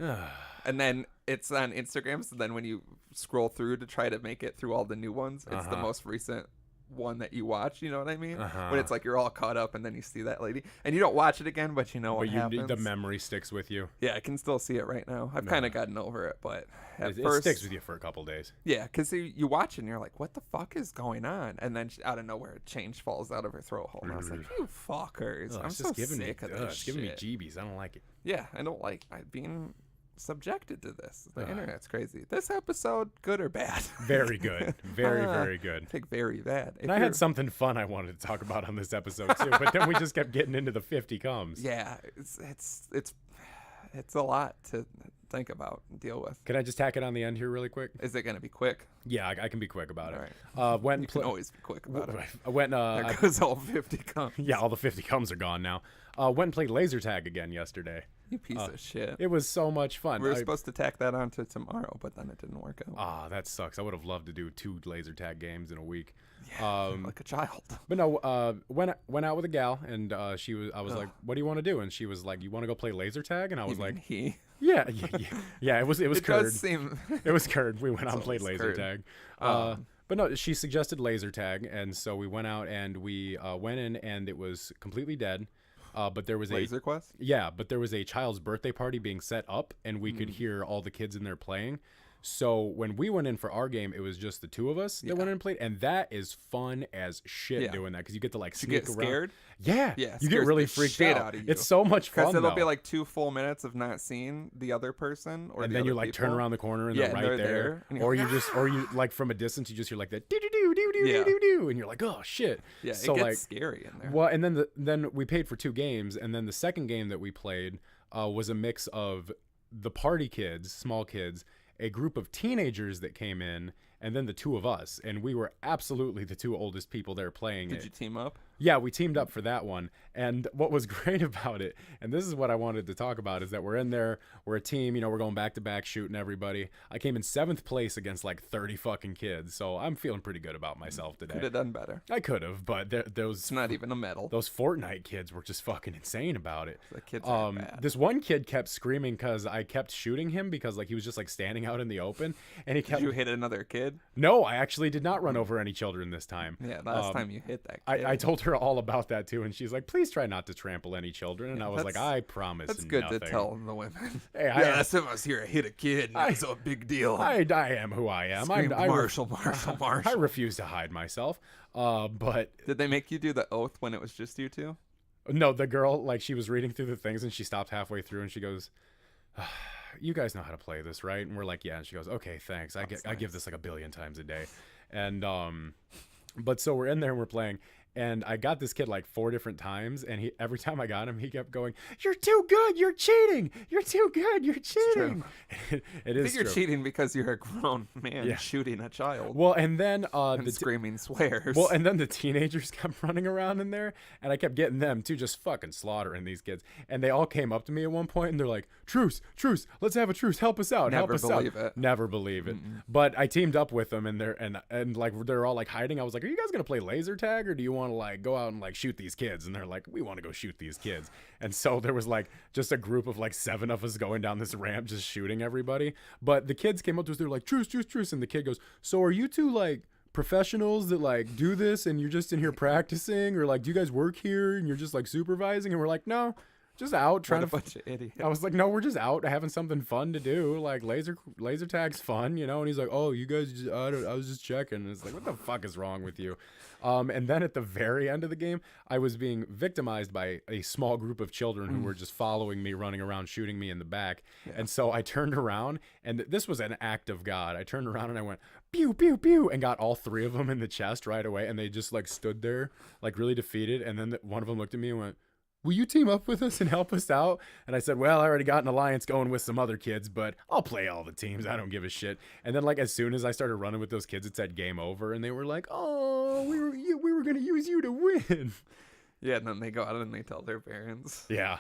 And then it's on Instagram, so then when you scroll through to try to make it through all the new ones, it's the most recent one that you watch, you know what I mean? When it's like you're all caught up and then you see that lady and you don't watch it again, but you know what happens. The memory sticks with you. Yeah, I can still see it right now. I've kind of gotten over it, but at it first sticks with you for a couple days. Yeah, because you watch it and you're like, what the fuck is going on? And then out of nowhere, a change falls out of her throat hole. And I was like, you fuckers. I'm so sick of this shit. It's giving me jeebies. I don't like it. Yeah, I don't like being subjected to this. The internet's crazy. This episode, good or bad? Very good. Very, very good. I think very bad. And I had something fun I wanted to talk about on this episode too, but then we just kept getting into the 50 comes. Yeah, it's a lot to think about and deal with. Can I just tack it on the end here really quick? Is it going to be quick? Yeah, I can be quick about it. All right. You can always be quick about it. There goes all 50 comes. Yeah, all the 50 comes are gone now. Went and played laser tag again yesterday. You piece of shit. It was so much fun. We were supposed to tack that onto tomorrow, but then it didn't work out. That sucks. I would have loved to do 2 laser tag games in a week. Yeah, like a child. But no, went out with a gal, and I was like, "What do you want to do?" And she was like, "You want to go play laser tag?" And I was like, Yeah. It was it Curd. Does seem... It was Curd. We went out and played laser tag. But no, she suggested laser tag, and so we went out and we went in, and it was completely dead. But there was Laser Quest? Yeah, but there was a child's birthday party being set up, and we could hear all the kids in there playing. So when we went in for our game, it was just the 2 of us that went in and played, and that is fun as shit doing that because you get to like sneak around. Scared? Yeah, you get really freaked out of you. It's so much fun. Because it'll be like 2 full minutes of not seeing the other person, or and then you like turn around the corner and they're right there. Or you like from a distance you just hear like that do do do do do do do, and you're like, oh shit. Yeah, so it gets like scary in there. Well, and then we paid for 2 games, and then the second game that we played was a mix of the party kids, small kids, a group of teenagers that came in, and then the 2 of us, and we were absolutely the 2 oldest people there playing it. Did you team up? Yeah, we teamed up for that one. And what was great about it, and this is what I wanted to talk about, is that we're in there, we're a team, we're going back to back shooting everybody. I came in 7th place against like 30 fucking kids, so I'm feeling pretty good about myself today. Could have done better. I could have, but it's not even a medal. Those Fortnite kids were just fucking insane about it. The kids are bad. This one kid kept screaming because I kept shooting him because like he was just like standing out in the open, and he kept. Did you hit another kid? No, I actually did not run over any children this time. Yeah, last time you hit that kid. I told her all about that too, and she's like, "Please try not to trample any children." And I was like, "I promise." That's good nothing. to tell the women. Hey, Last time I was here, I hit a kid, and it's a big deal. I am who I am. Screamed, I Marshall. I refuse to hide myself. But Did they make you do the oath when it was just you two? no, the girl, like, she was reading through the things and she stopped halfway through and she goes, "You guys know how to play this, right?" And we're like, "Yeah." And she goes, "Okay, thanks. I give this like a billion times a day." And but so we're in there and we're playing, and I got this kid like 4 different times, and every time I got him, he kept going, "You're too good. You're cheating. You're too good. You're cheating." It I is think you're true. cheating because you're a grown man Yeah. shooting a child Well, and then and screaming swears. well, and then the teenagers kept running around in there, and I kept getting them too, just fucking slaughtering these kids. And they all came up to me at one point, and they're like, "Truce, truce, let's have a truce. Help us out, help Never us believe out." it. Never believe it. But I teamed up with them, and like they're all like hiding. I was like, "Are you guys gonna play laser tag, or do you want to like go out and like shoot these kids?" And they're like, "We want to go shoot these kids." And so there was like just a group of like 7 of us going down this ramp, just shooting everybody. But the kids came up to us, they're like, "Truce, truce, truce," and the kid goes, "So are you two like professionals that like do this and you're just in here practicing, or like do you guys work here and you're just like supervising?" And we're like, "No, just out trying What a to." bunch of idiots. I was like, "No, we're just out having something fun to do. Like laser tag's fun, you know." And he's like, "Oh, you guys just, I was just checking." And it's like, what the fuck is wrong with you? And then at the very end of the game, I was being victimized by a small group of children who were just following me, running around, shooting me in the back. Yeah. And so I turned around, and this was an act of God. I turned around and I went, pew, pew, pew, and got all 3 of them in the chest right away. And they just like stood there, like really defeated. And then one of them looked at me and went, "Will you team up with us and help us out?" And I said, "Well, I already got an alliance going with some other kids, but I'll play all the teams. I don't give a shit." And then, like, as soon as I started running with those kids, it said game over, and they were like, "Oh, we were gonna use you to win." Yeah, and then they go out and they tell their parents. Yeah.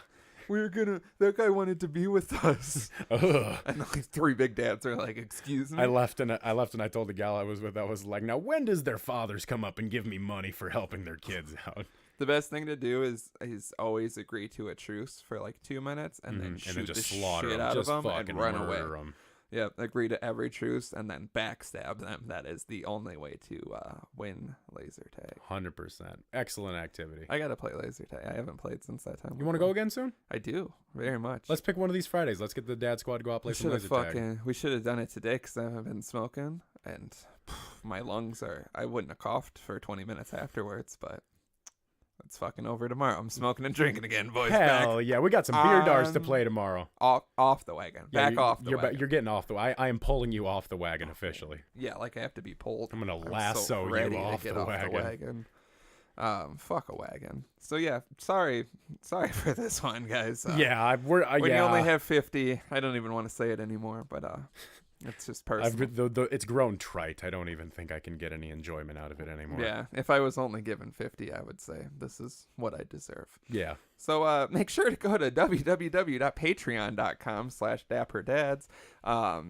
That guy wanted to be with us. Ugh. And like 3 big dads are like, "Excuse me." I left and I told the gal I was with, I was like, "Now when does their fathers come up and give me money for helping their kids out?" The best thing to do is always agree to a truce for like 2 minutes and then shoot and then just the slaughter shit them, out just of them and fucking run away. murder them. Yeah, agree to every truce and then backstab them. That is the only way to win laser tag. 100%. Excellent activity. I gotta play laser tag. I haven't played since that time. You want to go again soon? I do very much. Let's pick one of these Fridays. Let's get the dad squad to go out play some laser tag. We should have done it today because I haven't been smoking and my lungs are. I wouldn't have coughed for 20 minutes afterwards, but. It's fucking over tomorrow. I'm smoking and drinking again, boys. Hell yeah, we got some beer dars to play tomorrow. Off the wagon. Back off the wagon. You're getting off the wagon. I am pulling you off the wagon officially. Yeah, like I have to be pulled. I'm gonna lasso you off the wagon. Fuck a wagon. So yeah, sorry for this one, guys. When you only have 50, I don't even want to say it anymore, but it's just personal. It's grown trite. I don't even think I can get any enjoyment out of it anymore. Yeah, if I was only given 50, I would say this is what I deserve. Yeah. So make sure to go to www.patreon.com/dapperdads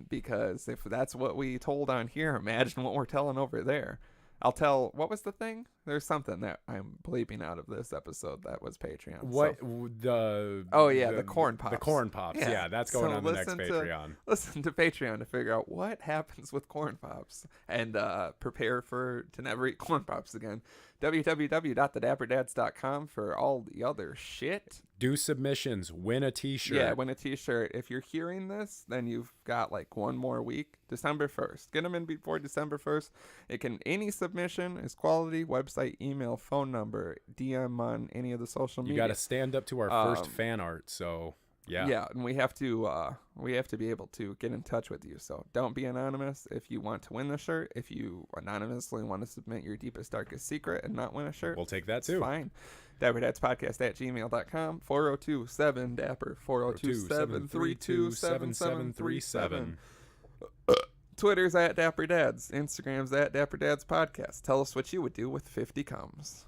because if that's what we told on here, imagine what we're telling over there. What was the thing? There's something that I'm bleeping out of this episode that was Patreon. The corn pops. The corn pops. Yeah, that's going on the next Patreon. Listen to Patreon to figure out what happens with corn pops and prepare to never eat corn pops again. www.thedapperdads.com for all the other shit. Do submissions. Win a t-shirt. Yeah, win a t-shirt. If you're hearing this, then you've got like 1 more week. December 1st. Get them in before December 1st. Any submission is quality. Website, email, phone number, DM on any of the social media. You got to stand up to our first fan art. So yeah. Yeah, and we have to be able to get in touch with you. So don't be anonymous if you want to win the shirt. If you anonymously want to submit your deepest, darkest secret and not win a shirt, we'll take that too. Fine. dapperdadspodcast@gmail.com 4027-DAPPER 4027-327737. Twitter's @DapperDads. Instagram's @DapperDadsPodcast. Tell us what you would do with 50 comes.